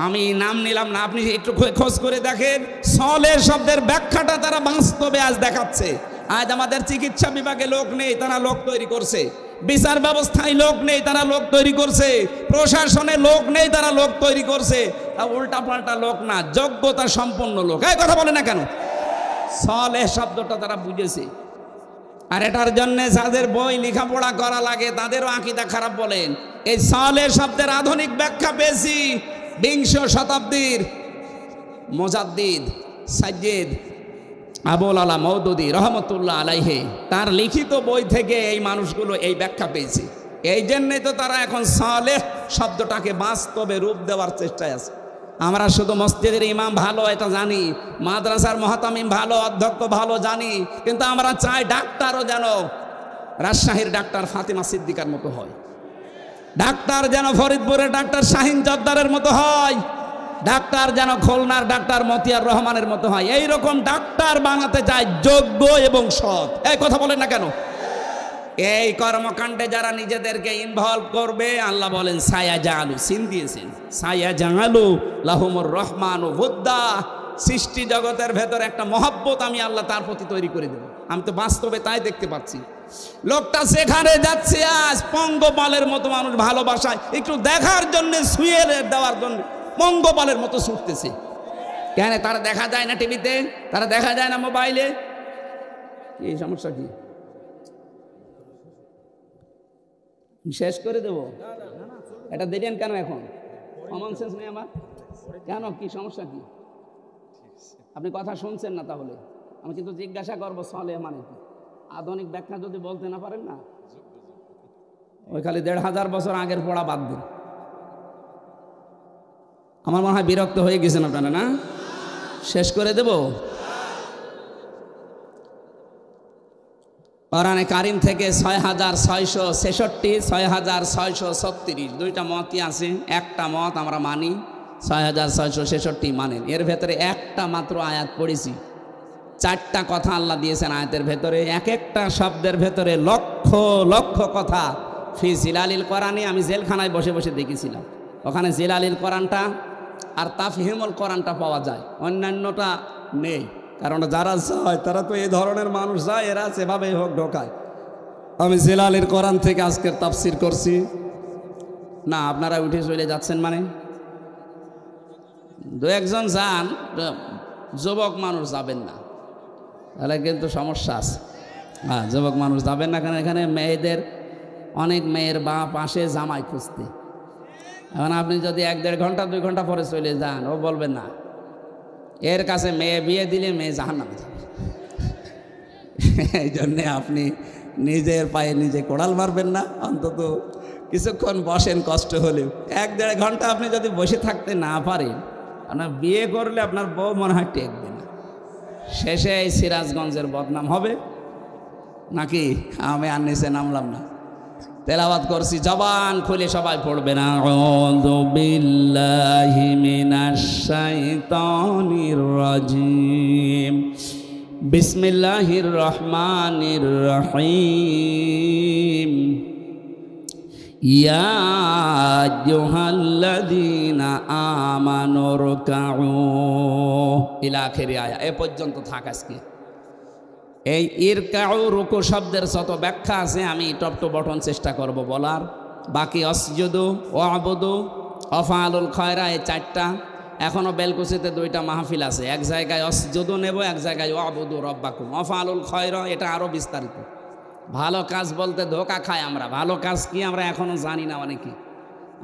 আমি নাম নিলাম না, আপনি একটু খোঁজ করে দেখেন। সালেহ শব্দের ব্যাখ্যাটা তারা বাস্তবে আজ দেখাচ্ছে। আজ আমাদের চিকিৎসা বিভাগে লোক নেই, তারা লোক তৈরি করছে। বিচার ব্যবস্থায় লোক নেই, তারা লোক তৈরি করছে। প্রশাসনে লোক নেই, তারা লোক তৈরি করছে। উল্টা পাল্টা লোক না, যোগ্যতা সম্পন্ন লোক। এই কথা বলে না কেন? সালেহ শব্দটা তারা বুঝেছে। আর এটার জন্য যাদের বই লেখাপড়া করা লাগে তাদেরও আকীদা খারাপ বলেন। এই সালেহ শব্দের আধুনিক ব্যাখ্যা পেয়েছি বিংশ শতাব্দীর মুজাদ্দিদ সাজ্জিদ আবুল আলা মওদুদী রহমতুল্লাহ আলাইহি তার লিখিত বই থেকে এই মানুষগুলো এই ব্যাখ্যা পেয়েছে। এই জন্যই তো তারা এখন সালেহ শব্দটাকে বাস্তবে রূপ দেওয়ার চেষ্টায় আছে। আমরা শুধু মসজিদের ইমাম ভালো এটা জানি, মাদ্রাসার মুহতামিম ভালো, অধ্যক্ষ ভালো জানি, কিন্তু আমরা চাই ডাক্তারও যেন রাজশাহীর ডাক্তার ফাতেমা সিদ্দিকার মতো হয়, ডাক্তার যেন ফরিদপুরের ডাক্তার শাহিন জর্দারের মতো হয়, ডাক্তার যেন খুলনার ডাক্তার মতিয়ার রহমানের মতো হয়। এইরকম ডাক্তার বানাতে চায়, যোগ্য এবং সৎ। এই কথা বলেন না কেন? এই কর্মকাণ্ডে যারা নিজেদেরকে ইনভলভ করবে, আল্লাহ বলেন সায়াজআলু, সিন দিয়েছেন, সায়াজআলু লাহুমুর রহমানু ওয়ুদ্দা। সৃষ্টি জগতের ভেতর একটা মহব্বত আমি আল্লাহ তার প্রতি তৈরি করে দেব। আমি তো বাস্তবে তাই দেখতে পাচ্ছি। লোকটা সেখানে যাচ্ছে আজ পঙ্গপালের মতো মানুষ ভালোবাসায় একটু দেখার জন্য, শুয়ে দেওয়ার জন্য পঙ্গপালের মতো ছুটতেছে। কেন? তারা দেখা যায় না টিভিতে, তারা দেখা যায় না মোবাইলে। এই সমস্যা কি? শেষ করে দেব? এটা দিলেন কেন? এখন কমন সেন্স নেই আমার? কেন? কি সমস্যা কি? আপনি কথা শুনছেন না তাহলে? আমি কিন্তু জিজ্ঞাসা করবো সালেহ মানে কি? আধুনিক ব্যাখ্যা যদি বলতে না পারেন না, ওই খালি ১৫০০ বছর আগের পড়া বাদ দিন। আমার মনে হয় বিরক্ত হয়ে গেছেন আপনারা না? শেষ করে দেব? কোরআনে কারিম থেকে ৬৬৬৬, ৬৬৩৬ দুইটা মতই আছে। একটা মত আমরা মানি, ৬৬৬৬ মানেন। এর ভেতরে একটা মাত্র আয়াত পড়েছি, 4টা কথা আল্লাহ দিয়েছেন আয়াতের ভেতরে। এক একটা শব্দের ভেতরে লক্ষ লক্ষ কথা। ফি জিলালিল কোরআনে আমি জেলখানায় বসে বসে দেখেছিলাম। ওখানে জিলালিল কোরআনটা আর তাফহিমুল কোরআনটা পাওয়া যায়, অন্যান্যটা নেই। কারণ যারা যায় তারা তো এই ধরনের মানুষ যায়, এরা সেভাবেই হোক ঢোকায়। আমি জিলালিল কোরআন থেকে আজকের তাফসির করছি না। আপনারা উঠে চলে যাচ্ছেন মানে? দু একজন যান, যুবক মানুষ যাবেন না, তাহলে কিন্তু সমস্যা আছে। হ্যাঁ, যুবক মানুষ যাবেন না। কারণ এখানে মেয়েদের অনেক মেয়ের বাপ আসে জামাই খুঁজতে। এখন আপনি যদি 1-1.5 ঘন্টা 2 ঘন্টা পরে চলে যান, ও বলবেন না, এর কাছে মেয়ে বিয়ে দিলে মেয়ে জাহান্নামে যাবে। এই জন্যে আপনি নিজের পায়ে নিজে কোড়াল মারবেন না, অন্তত কিছুক্ষণ বসেন, কষ্ট হলেও। 1-1.5 ঘন্টা আপনি যদি বসে থাকতে না পারেন, আপনার বিয়ে করলে আপনার বউ মনে হয় টেকবে না। শেষে এই সিরাজগঞ্জের বদনাম হবে নাকি? আমি আর নিচে নামলাম না, তেলাওয়াত করছি, জবান খুলে সবাই পড়বে না। আউযু বিল্লাহি মিনাশ শাইতানির রাজিম, বিসমিল্লাহির রহমানির রহিম, ইয়া আইয়ুহাল্লাযীনা আমানু রুকউ ইলা আখির আয়া। এ পর্যন্ত থাক আজকে। এই ইরকাউ রুকু শব্দের যত ব্যাখ্যা আছে আমি টপ টু বটন চেষ্টা করব বলার। বাকি অসজুদু, ওয়াবুদু, অফআলুল খয়রা, এই 4টা। এখনও বেলকুচিতে 2টা মাহফিল আছে। এক জায়গায় অসজুদু নেব, এক জায়গায় ওয়াবুদু রব্বাকুম। অফআলুল খয়রা এটা আরও বিস্তারিত, ভালো কাজ বলতে ধোকা খাই আমরা। ভালো কাজ কি আমরা এখনো জানি না অনেকে।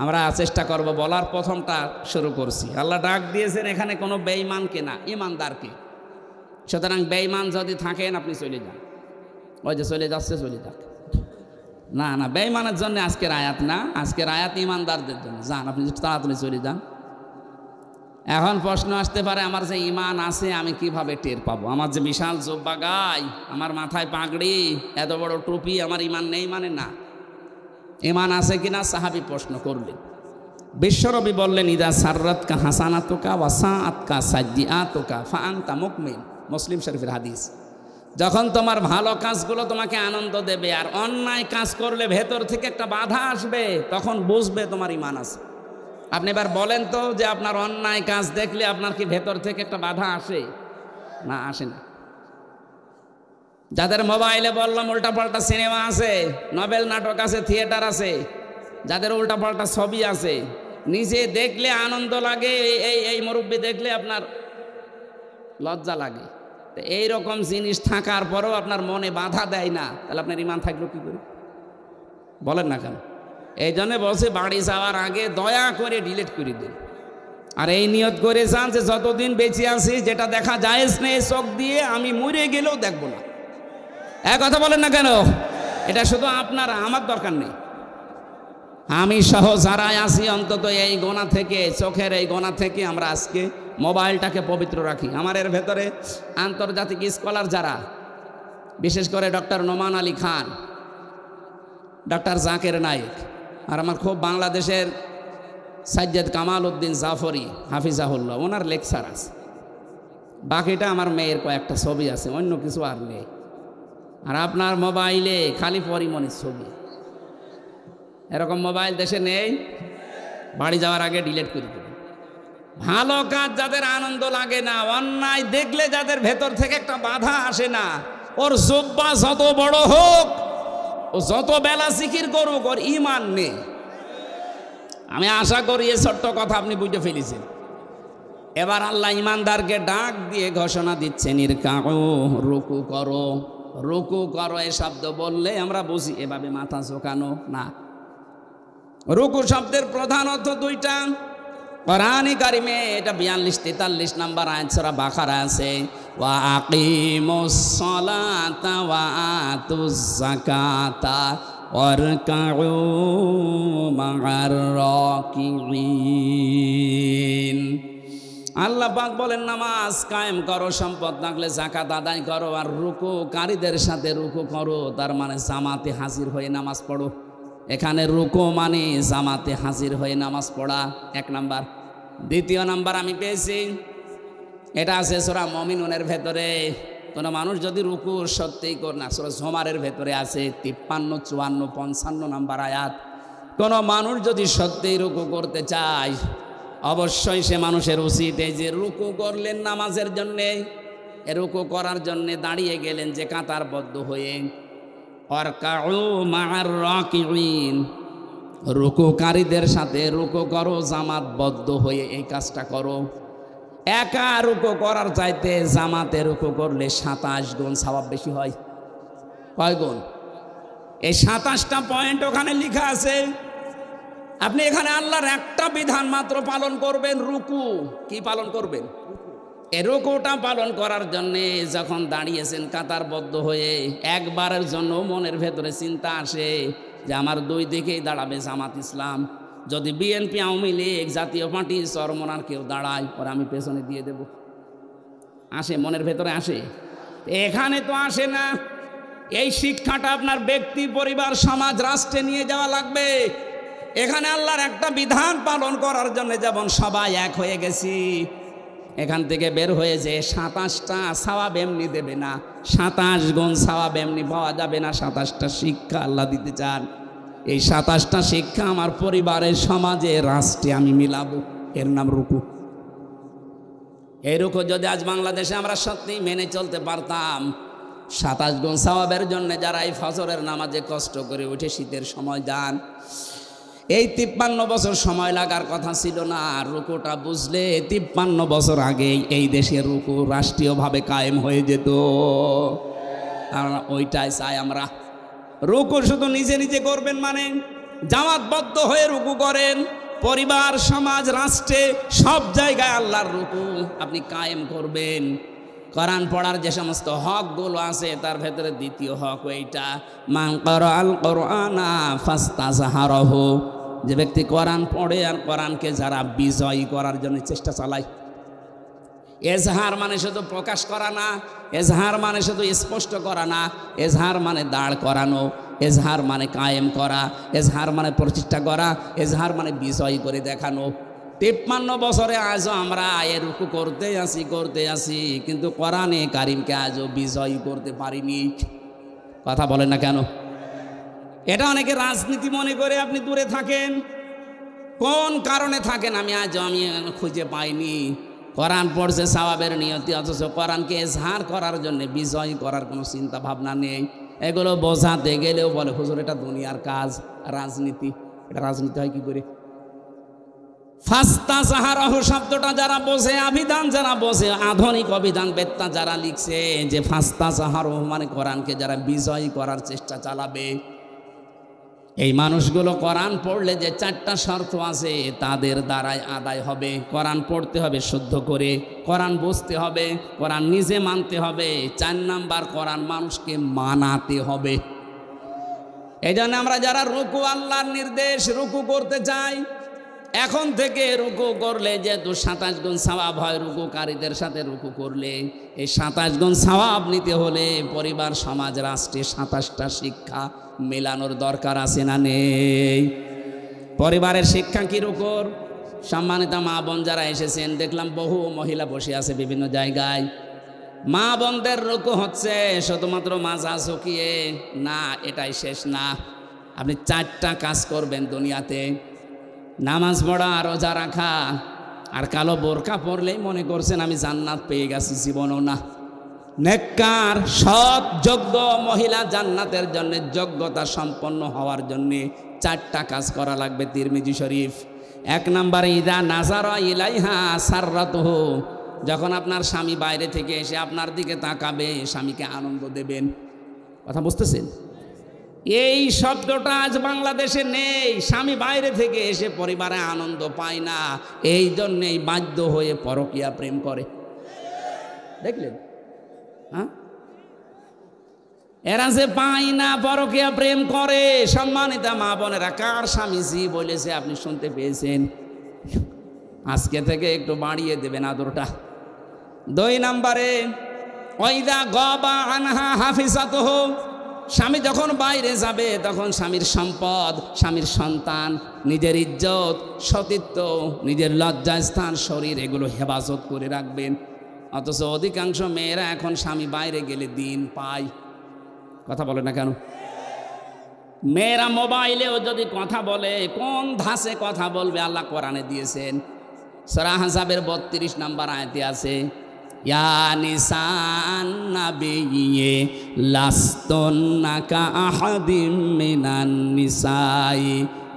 আমরা চেষ্টা করব বলার, প্রথমটা শুরু করছি। আল্লাহ ডাক দিয়েছেন এখানে কোনো বেঈমানকে না, ইমানদারকে। সুতরাং বেঈমান যদি থাকেন আপনি চলে যান। ওই যে চলে যাচ্ছে, চলে যাক। না না, বেঈমানের জন্য আজকের আয়াত না, আজকের আয়াত ইমানদারদের জন্য। যান আপনি তাড়াতাড়ি চলে যান। এখন প্রশ্ন আসতে পারে, আমার যে ইমান আছে আমি কিভাবে টের পাবো? আমার যে বিশাল জোব্বা গাই, আমার মাথায় পাগড়ি, এত বড় টুপি, আমার ইমান নেই মানে? না, ইমান আছে কিনা সাহাবী প্রশ্ন করলেন। বিশ্বনবী বললেন, ইদা সাররাতকা হাসানাতুকা ওয়া সাআতকা সাইয়্যাতুকা ফাআনতা মুকমিন। মুসলিম শরীফের হাদিস। যখন তোমার ভালো কাজগুলো তোমাকে আনন্দ দেবে আর অন্যায় কাজ করলে ভেতর থেকে একটা বাধা আসবে, তখন বুঝবে তোমার ইমান আছে। আপনি এবার বলেন তো, যে আপনার অন্যায় কাজ দেখলে আপনার কি ভেতর থেকে একটা বাধা আসে? না, আসে না। যাদের মোবাইলে বললাম উল্টাপাল্টা সিনেমা আছে, নভেল নাটক আছে, থিয়েটার আছে, যাদের উল্টাপাল্টা ছবি আছে, নিজে দেখলে আনন্দ লাগে, এই মুরব্বী দেখলে আপনার লজ্জা লাগে, তো এইরকম জিনিস থাকার পরেও আপনার মনে বাধা দেয় না, তাহলে আপনার ইমান থাকলো কি করে? বলেন না কেন? এই জন্য বলছে বাড়ি যাওয়ার আগে দয়া করে ডিলিট করে দিন। আর এই নিয়ত করে যান যে যতদিন বেঁচে আছি যেটা দেখা জায়েজ নেই চোখ দিয়ে, আমি মরে গেলেও দেখবো না। এক কথা বলেন না কেন? এটা শুধু আপনার, আমার দরকার নেই। আমি সহ যারাই আছি অন্তত এই গোনা থেকে, চোখের এই গোনা থেকে আমরা আজকে মোবাইলটাকে পবিত্র রাখি। আমার এর ভেতরে আন্তর্জাতিক স্কলার যারা, বিশেষ করে ডক্টর নোমান আলী খান, ডক্টর জাকের নায়েক, আর আমার খুব বাংলাদেশের সাজ্জাদ কামাল উদ্দিন জাফরি হাফিজাহুল্লাহ, ওনার লেকচার আছে। বাকিটা আমার মেয়ের কয়েকটা ছবি আছে, অন্য কিছু আর নেই। আর আপনার মোবাইলে খালি পরিমণির ছবি। এরকম মোবাইল দেশে নেই। বাড়ি যাওয়ার আগে ডিলিট করে দেবেন। ভালো কাজ যাদের আনন্দ লাগে না, অন্যায় দেখলে যাদের ভেতর থেকে একটা বাধা আসে না, ওর জুব্বা যত বড় হোক, ও যত বেলা জিকির করুক, ওর ইমান নেই। আমি আশা করি এই ছোট্ট কথা আপনি বুঝে ফেলেছেন। এবার আল্লাহ ইমানদারকে ডাক দিয়ে ঘোষণা দিচ্ছেন, ইরকাউ, রুকু করো। রুকু করো এই শব্দ বললে আমরা বুঝি এভাবে মাথা ঝোঁকানো না। রুকু শব্দের প্রধান অর্থ দুইটা। কোরআনে কারিমে এটা 42-43 নম্বর আয়াত সূরা বাকারা আছে, ওয়া আকিমুস সালাতা ওয়া আতুজ যাকাতা ওয়ারকাউ মা'আর রাকিঈন। আল্লাহ পাক বলেন, নামাজ কায়েম করো, সম্পদ থাকলে যাকাত আদায় করো, আর রুকুকারীদের সাথে রুকু করো। তার মানে জামাতে হাজির হয়ে নামাজ পড়ো। এখানে রুকু মানে জামাতে হাজির হয়ে নামাজ পড়া, এক নাম্বার। দ্বিতীয় নাম্বার আমি পেয়েছি, এটা আছে সূরা মুমিনুনের ভেতরে। কোনো মানুষ যদি রুকু সত্যিই করে না, সূরা জুমারের ভেতরে আছে 53, 54, 55 নাম্বার আয়াত। কোনো মানুষ যদি সত্যিই রুকু করতে চায়, অবশ্যই সে মানুষের উচিত এই যে রুকু করলেন নামাজের জন্যে, রুকু করার জন্যে দাঁড়িয়ে গেলেন যে কাতারবদ্ধ হয়ে, ওয়ারকাউ মা'আর রাকিঈন, রুকুকারীদের সাথে রুকু করো, জামাতবদ্ধ হয়ে এই কাজটা করো। একা রুকু করার চাইতে জামাতে রুকু করলে 27 গুণ সওয়াব বেশি হয়। কয় গুণ? এই 27টা পয়েন্ট ওখানে লেখা আছে। আপনি এখানে আল্লাহর একটা বিধান মাত্র পালন করবেন, রুকু। কি পালন করবেন? এই রুকুটা পালন করার জন্যে যখন দাঁড়িয়েছেন কাতারবদ্ধ হয়ে, একবারের জন্য মনের ভেতরে চিন্তা আসে যে আমার দুই দিকেই দাঁড়াবে জামাত ইসলাম। যদি বিএনপি, আওয়ামী লীগ, জাতীয় পার্টি, চরমনার কেউ দাঁড়ায়, পরে আমি পেছনে দিয়ে দেব। আসে, মনের ভেতরে আসে। এখানে তো আসে না। এই শিক্ষাটা আপনার ব্যক্তি, পরিবার, সমাজ, রাষ্ট্রে নিয়ে যাওয়া লাগবে। এখানে আল্লাহর একটা বিধান পালন করার জন্য যেমন সবাই এক হয়ে গেছি, এখান থেকে বের হয়ে যে 27টা সওয়াব এমনি দেবে না, 27 গুণ সওয়াব এমনি পাওয়া যাবে না। 27টা শিক্ষা আল্লাহ দিতে চান। এই 27টা শিক্ষা আমার পরিবারের, সমাজে, রাষ্ট্রে আমি মিলাবো। এর নাম রুকু। এই রুকু যদি আজ বাংলাদেশে আমরা সত্যি মেনে চলতে পারতাম, 27 গুণ সওয়াবের জন্য যারা এই ফজরের নামাজে কষ্ট করে উঠে শীতের সময় যান, এই 53 বছর সময় লাগার কথা ছিল না। রুকুটা বুঝলে 53 বছর আগেই এই দেশের রুকু রাষ্ট্রীয়ভাবে কায়েম হয়ে যেত। আর ওইটাই চাই আমরা। রুকু শুধু নিজে নিজে করবেন মানে জামাতবদ্ধ হয়ে রুকু করেন, পরিবার, সমাজ, রাষ্ট্রে সব জায়গায় আল্লাহর রুকু আপনি কায়েম করবেন। কোরআন পড়ার যে সমস্ত হকগুলো আছে তার ভেতরে দ্বিতীয় হক এইটা, মান ক্বারাআল কুরআনা ফাস্তাযহারাহু, যে ব্যক্তি কোরআন পড়ে আর কোরআনকে যারা বিজয়ী করার জন্য চেষ্টা চালায়। এজহার মানে শুধু প্রকাশ করা না, এজহার মানে শুধু স্পষ্ট করা না, এজহার মানে দাঁড় করানো, এজহার মানে কায়েম করা, এজহার মানে প্রচেষ্টা করা, এজহার মানে বিজয়ী করে দেখানো। 53 বছরে আজও আমরা রুকু করতে আসি, কিন্তু কোরআনে কারিমকে আজও বিজয়ী করতে পারিনি। কথা বলেন না কেন? এটা অনেকে রাজনীতি মনে করে আপনি দূরে থাকেন। কোন কারণে থাকেন আমি খুঁজে পাইনি। কোরআন পড়ছে সওয়াবের নিয়তি, অথচ কোরআনকে এজহার করার জন্য, বিজয় করার কোনো চিন্তা ভাবনা নেই। এগুলো বোঝাতে গেলেও বলে হুজুর এটা দুনিয়ার কাজ, রাজনীতি। এটা রাজনীতি হয় কি করে? ফাস্তাযহারাহু শব্দটা যারা বোঝে, অভিধান যারা বোঝে, আধুনিক অভিধান বেত্তা যারা লিখছে যে ফাস্তাযহারাহু মানে কোরআনকে যারা বিজয় করার চেষ্টা চালাবে, এই মানুষগুলো কোরআন পড়লে যে 4টা শর্ত আছে তাদের দ্বারাই আদায় হবে। কোরআন পড়তে হবে শুদ্ধ করে, কোরআন বুঝতে হবে, কোরআন নিজে মানতে হবে, 4 নাম্বার কোরআন মানুষকে মানাতে হবে। এই জন্য আমরা যারা রুকু, আল্লাহর নির্দেশ, রুকু করতে চাই, এখন থেকে রুকু করলে যেহেতু 27 গুণ সওয়াব হয়, রুকুকারীদের সাথে রুকু করলে এই 27 গুণ সওয়াব নিতে হলে পরিবার, সমাজ, রাষ্ট্রে 27টা শিক্ষা মেলানোর দরকার আছে না নেই? পরিবারের শিক্ষা কি রুকুর? সম্মানিত মা বোন যারা এসেছেন, দেখলাম বহু মহিলা বসে আছে বিভিন্ন জায়গায়। মা বোনদের রুকু হচ্ছে শুধুমাত্র মাজা ঝুঁকিয়ে না, এটাই শেষ না। আপনি 4টা কাজ করবেন দুনিয়াতে: নামাজ পড়া, রোজা রাখা, আর কালো বোরকা পরলেই মনে করছেন আমি জান্নাত পেয়ে গেছি, জীবনও না। নেককার, সৎ, যোগ্য মহিলা জান্নাতের জন্য যোগ্যতা সম্পন্ন হওয়ার জন্য 4টা কাজ করা লাগবে। তিরমিজি শরীফ। 1 নম্বরে ইদা নাজারা ইলাইহা সাররাতুহু, যখন আপনার স্বামী বাইরে থেকে এসে আপনার দিকে তাকাবে, স্বামীকে আনন্দ দেবেন। কথা বুঝতেছেন? এই শব্দটা আজ বাংলাদেশে নেই। স্বামী বাইরে থেকে এসে পরিবারে আনন্দ পায় না, এই জন্যেই বাধ্য হয়ে পরকীয়া প্রেম করে। দেখলেন? হ্যাঁ, এরা যে পায় না পরকীয়া প্রেম করে। সম্মানিতা মা বোনেরা, কার স্বামী জি বলেছে আপনি শুনতে পেয়েছেন? আজকে থেকে একটু বাড়িয়ে দেবেন আদরটা। 2 নম্বরে ওয়াইদা গাবা আনহা হাফিজাতুহু, স্বামী যখন বাইরে যাবে তখন স্বামীর সম্পদ, স্বামীর সন্তান, নিজের ইজ্জত, সতীত্ব, নিজের লজ্জাস্থান, শরীর, এগুলো হেফাজত করে রাখবেন। অথচ অধিকাংশ মেয়েরা এখন স্বামী বাইরে গেলে দিন পায়। কথা বলে না কেন? মেয়েরা মোবাইলেও যদি কথা বলে, কোন ধাঁচে কথা বলবে আল্লাহ কোরআনে দিয়েছেন। সূরা আহজাবের 32 নম্বর আয়াতে আছে, ইয়া নিসান নাবিয়্যি লাস্তুন্না কা আহাদিম মিনান নিসাই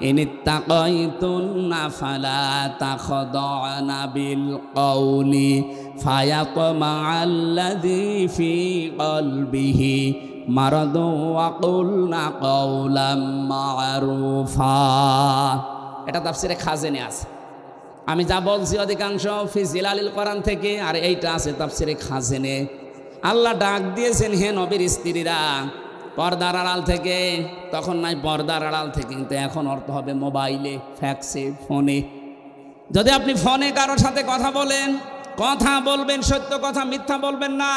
ইনিত্তাকাইতুন্না ফালা তাখদা'না বিল কওলি ফায়াতমা'আল্লাযী ফি কলবিহি মারাদু ওয়া কুলনা কাওলাম মা'রুফা। এটা তাফসিরে খাজেনে আছে। আমি যা বলছি অধিকাংশ ফি জিলালিল কোরআন থেকে, আর এইটা আছে তাফসিরে খাজেনে। আল্লাহ ডাক দিয়েছেন, হে নবীর স্ত্রীরা, পর্দার আড়াল থেকে। তখন নাই পর্দার আড়াল থেকে, কিন্তু এখন অর্থ হবে মোবাইলে, ফ্যাক্সে, ফোনে। যদি আপনি ফোনে কারোর সাথে কথা বলেন, কথা বলবেন সত্য কথা, মিথ্যা বলবেন না,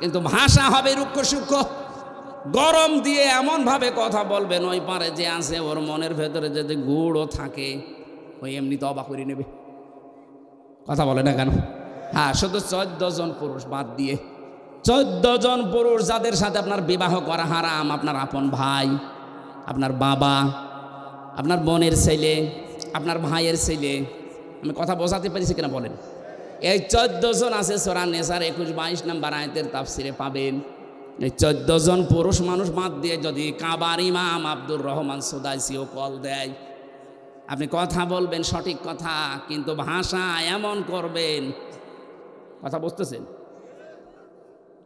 কিন্তু ভাষা হবে রুক্ষ সূক্ষ্ম, গরম দিয়ে এমনভাবে কথা বলবেন ওই পারে যে আছে ওর মনের ভেতরে যদি গুড়ও থাকে ওই এমনি তো অবাক করে নেবে। কথা বলে না কেন? হ্যাঁ, শুধু 14 জন পুরুষ বাদ দিয়ে, 14 জন পুরুষ যাদের সাথে আপনার বিবাহ করা হারাম, আপনার আপন ভাই, আপনার বাবা, আপনার বোনের ছেলে, আপনার ভাইয়ের ছেলে। আমি কথা বোঝাতে পেরেছি কিনা বলেন? এই 14 জন আছে সূরা নেসার 21-22 নম্বর আয়াতের তাফসিরে পাবেন। এই 14 জন পুরুষ মানুষ বাদ দিয়ে যদি কাবার ইমাম আব্দুর রহমান সুদাইসিও কল দেয়, আপনি কথা বলবেন সঠিক কথা, কিন্তু ভাষা এমন করবেন। কথা বুঝতেছেন?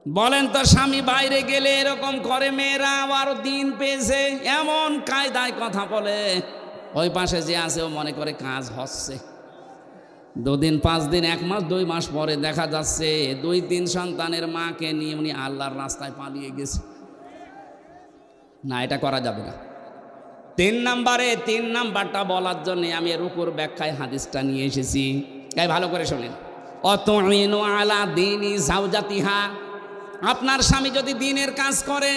বলেন তো, স্বামী বাইরে গেলে এরকম করে মেয়েরা, আবার দিন পেয়েছে এমন কায়দায় কথা বলে, ওই পাশে যে আছে ও মনে করে কাজ হচ্ছে। 2 দিন 5 দিন 1 মাস 2 মাস পরে দেখা যাচ্ছে 2-3 সন্তানের মাকে নিয়ে উনি আল্লাহর রাস্তায় পালিয়ে গেছে। না, এটা করা যাবে না। 3 নাম্বারটা বলার জন্য আমি রুকুর ব্যাখ্যায় হাদিসটা নিয়ে এসেছি। তাই ভালো করে শোনেন। অতুইনু আলা দীনি যাওজাতিহা, আপনার স্বামী যদি দিনের কাজ করে,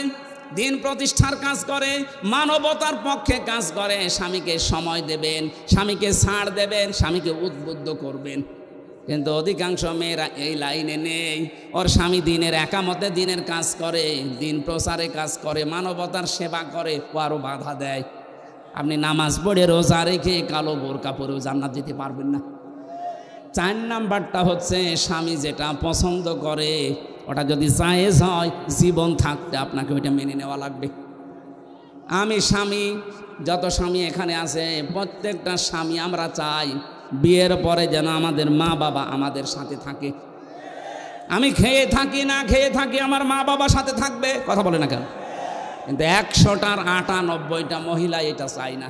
দিন প্রতিষ্ঠার কাজ করে, মানবতার পক্ষে কাজ করে, স্বামীকে সময় দেবেন, স্বামীকে ছাড় দেবেন, স্বামীকে উদ্বুদ্ধ করবেন। কিন্তু অধিকাংশ মেয়েরা এই লাইনে নেই। ওর স্বামী দিনের একামতে দিনের কাজ করে, দিন প্রচারে কাজ করে, মানবতার সেবা করে, ও আরও বাধা দেয়। আপনি নামাজ পড়ে রোজা রেখে কালো বোরকা পরেও জান্নাত যেতে পারবেন না। 4 নাম্বারটা হচ্ছে স্বামী যেটা পছন্দ করে ওটা যদি জায়েজ হয়, জীবন থাকতে আপনাকে ওইটা মেনে নেওয়া লাগবে। আমি স্বামী, যত স্বামী এখানে আছে, প্রত্যেকটা স্বামী আমরা চাই বিয়ের পরে যেন আমাদের মা বাবা আমাদের সাথে থাকে। আমি খেয়ে থাকি না খেয়ে থাকি, আমার মা বাবা সাথে থাকবে, কথা বলে না কেন? কিন্তু 100টার 98টা মহিলা এটা চাই না।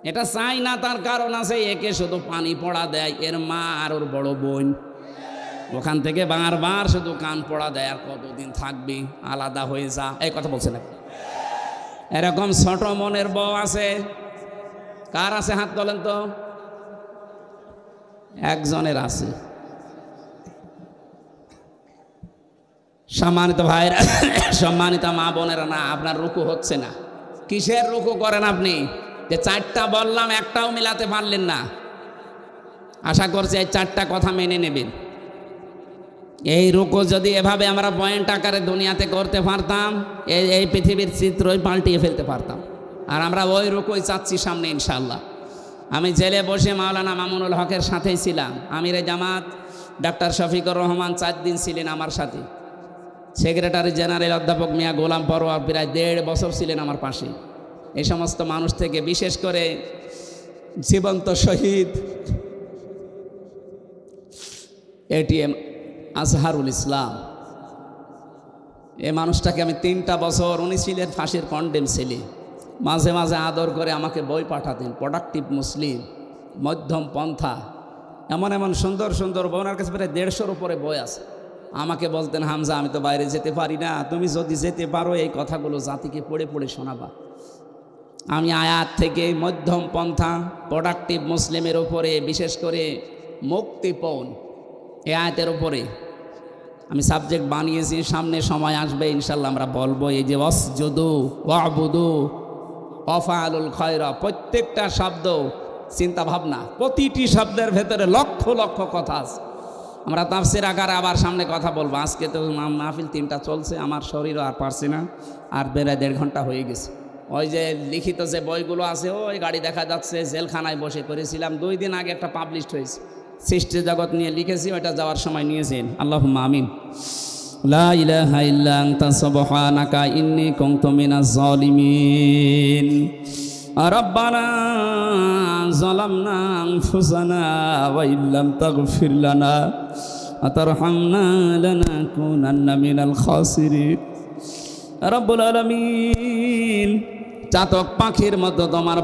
এটা চাই না, তার কারণ আছে, একে শুধু পানি পড়া দেয় এর মা আর ওর বড় বোন, ওখান থেকে বারবার শুধু কান পড়া দেয়, আর কতদিন থাকবি, আলাদা হয়ে যা, এই কথা বলছে না। এরকম ছোট মনের বউ আছে? কার আছে হাত তোলেন তো? একজনের আছে। সম্মানিত ভাইরা, সম্মানিত মা বোনেরা, না আপনার রুকু হচ্ছে না। কিসের রুকু করেন আপনি? যে 4টা বললাম একটাও মিলাতে পারলেন না। আশা করছি এই 4টা কথা মেনে নেবেন। এই রুকু যদি এভাবে আমরা পয়েন্ট আকারে দুনিয়াতে করতে পারতাম, এই পৃথিবীর চিত্রই পাল্টিয়ে ফেলতে পারতাম। আর আমরা ওই রুকুই চাচ্ছি সামনে ইনশাআল্লাহ। আমি জেলে বসে মাওলানা মামুনুল হকের সাথেই ছিলাম। আমিরে জামাত ডাক্তার শফিকুর রহমান 4 দিন ছিলেন আমার সাথে। সেক্রেটারি জেনারেল অধ্যাপক মিয়া গোলাম পরোয়ার প্রায় 1.5 বছর ছিলেন আমার পাশে। এই সমস্ত মানুষ থেকে, বিশেষ করে জীবন্ত শহীদ এটিএম আজহারুল ইসলাম, এই মানুষটাকে আমি 3টা বছর, উনি ছিলেন ফাঁসির কন্ডেম ছেলে, মাঝে মাঝে আদর করে আমাকে বই পাঠাতেন, প্রোডাক্টিভ মুসলিম, মধ্যম পন্থা, এমন এমন সুন্দর সুন্দর বই, ওনার কাছে প্রায় 150-র উপরে বই আছে। আমাকে বলতেন, হামজা আমি তো বাইরে যেতে পারি না, তুমি যদি যেতে পারো এই কথাগুলো জাতিকে পড়ে পড়ে শোনাবা। আমি আয়াত থেকে মধ্যম পন্থা, প্রোডাক্টিভ মুসলিমের উপরে, বিশেষ করে মুক্তিপণ এই আয়াতের উপরে আমি সাবজেক্ট বানিয়েছি। সামনে সময় আসবে ইনশাল্লাহ আমরা বলবো। এই যে ওয়াসজুদু ওয়াবুদু ওয়াফআলুল খায়রা, প্রত্যেকটা শব্দ চিন্তা ভাবনা, প্রতিটি শব্দের ভেতরে লক্ষ লক্ষ কথা আছে। আমরা তাফসীর আকারে আবার সামনে কথা বলবো। আজকে তো মাহফিল 3টা চলছে, আমার শরীরও আর পারছে না, আর বেড়ায় 1.5 ঘন্টা হয়ে গেছে। ওই যে লিখিত যে বইগুলো আছে, ওই গাড়ি দেখা যাচ্ছে, জেলখানায় বসে করেছিলাম। 2 দিন আগে একটা পাবলিশড হয়েছে, সৃষ্টি জগৎ নিয়ে লিখেছি, ওইটা যাওয়ার সময় নিয়েছেন। আল্লাহুম্মা আমিন। লা ইলাহা ইল্লা আনতা সুবহানাকা ইন্নী কুনতু মিনাজ জালিমিন। রব্বানা যালামনা আনফুসানা ওয়া ইল্লাম তাগফির লানা ওয়া তারহামনা লানাকুনান্না মিনাল খাসিরিন। রব্বুল আলামিন, চাতক পাখির মতো তোমার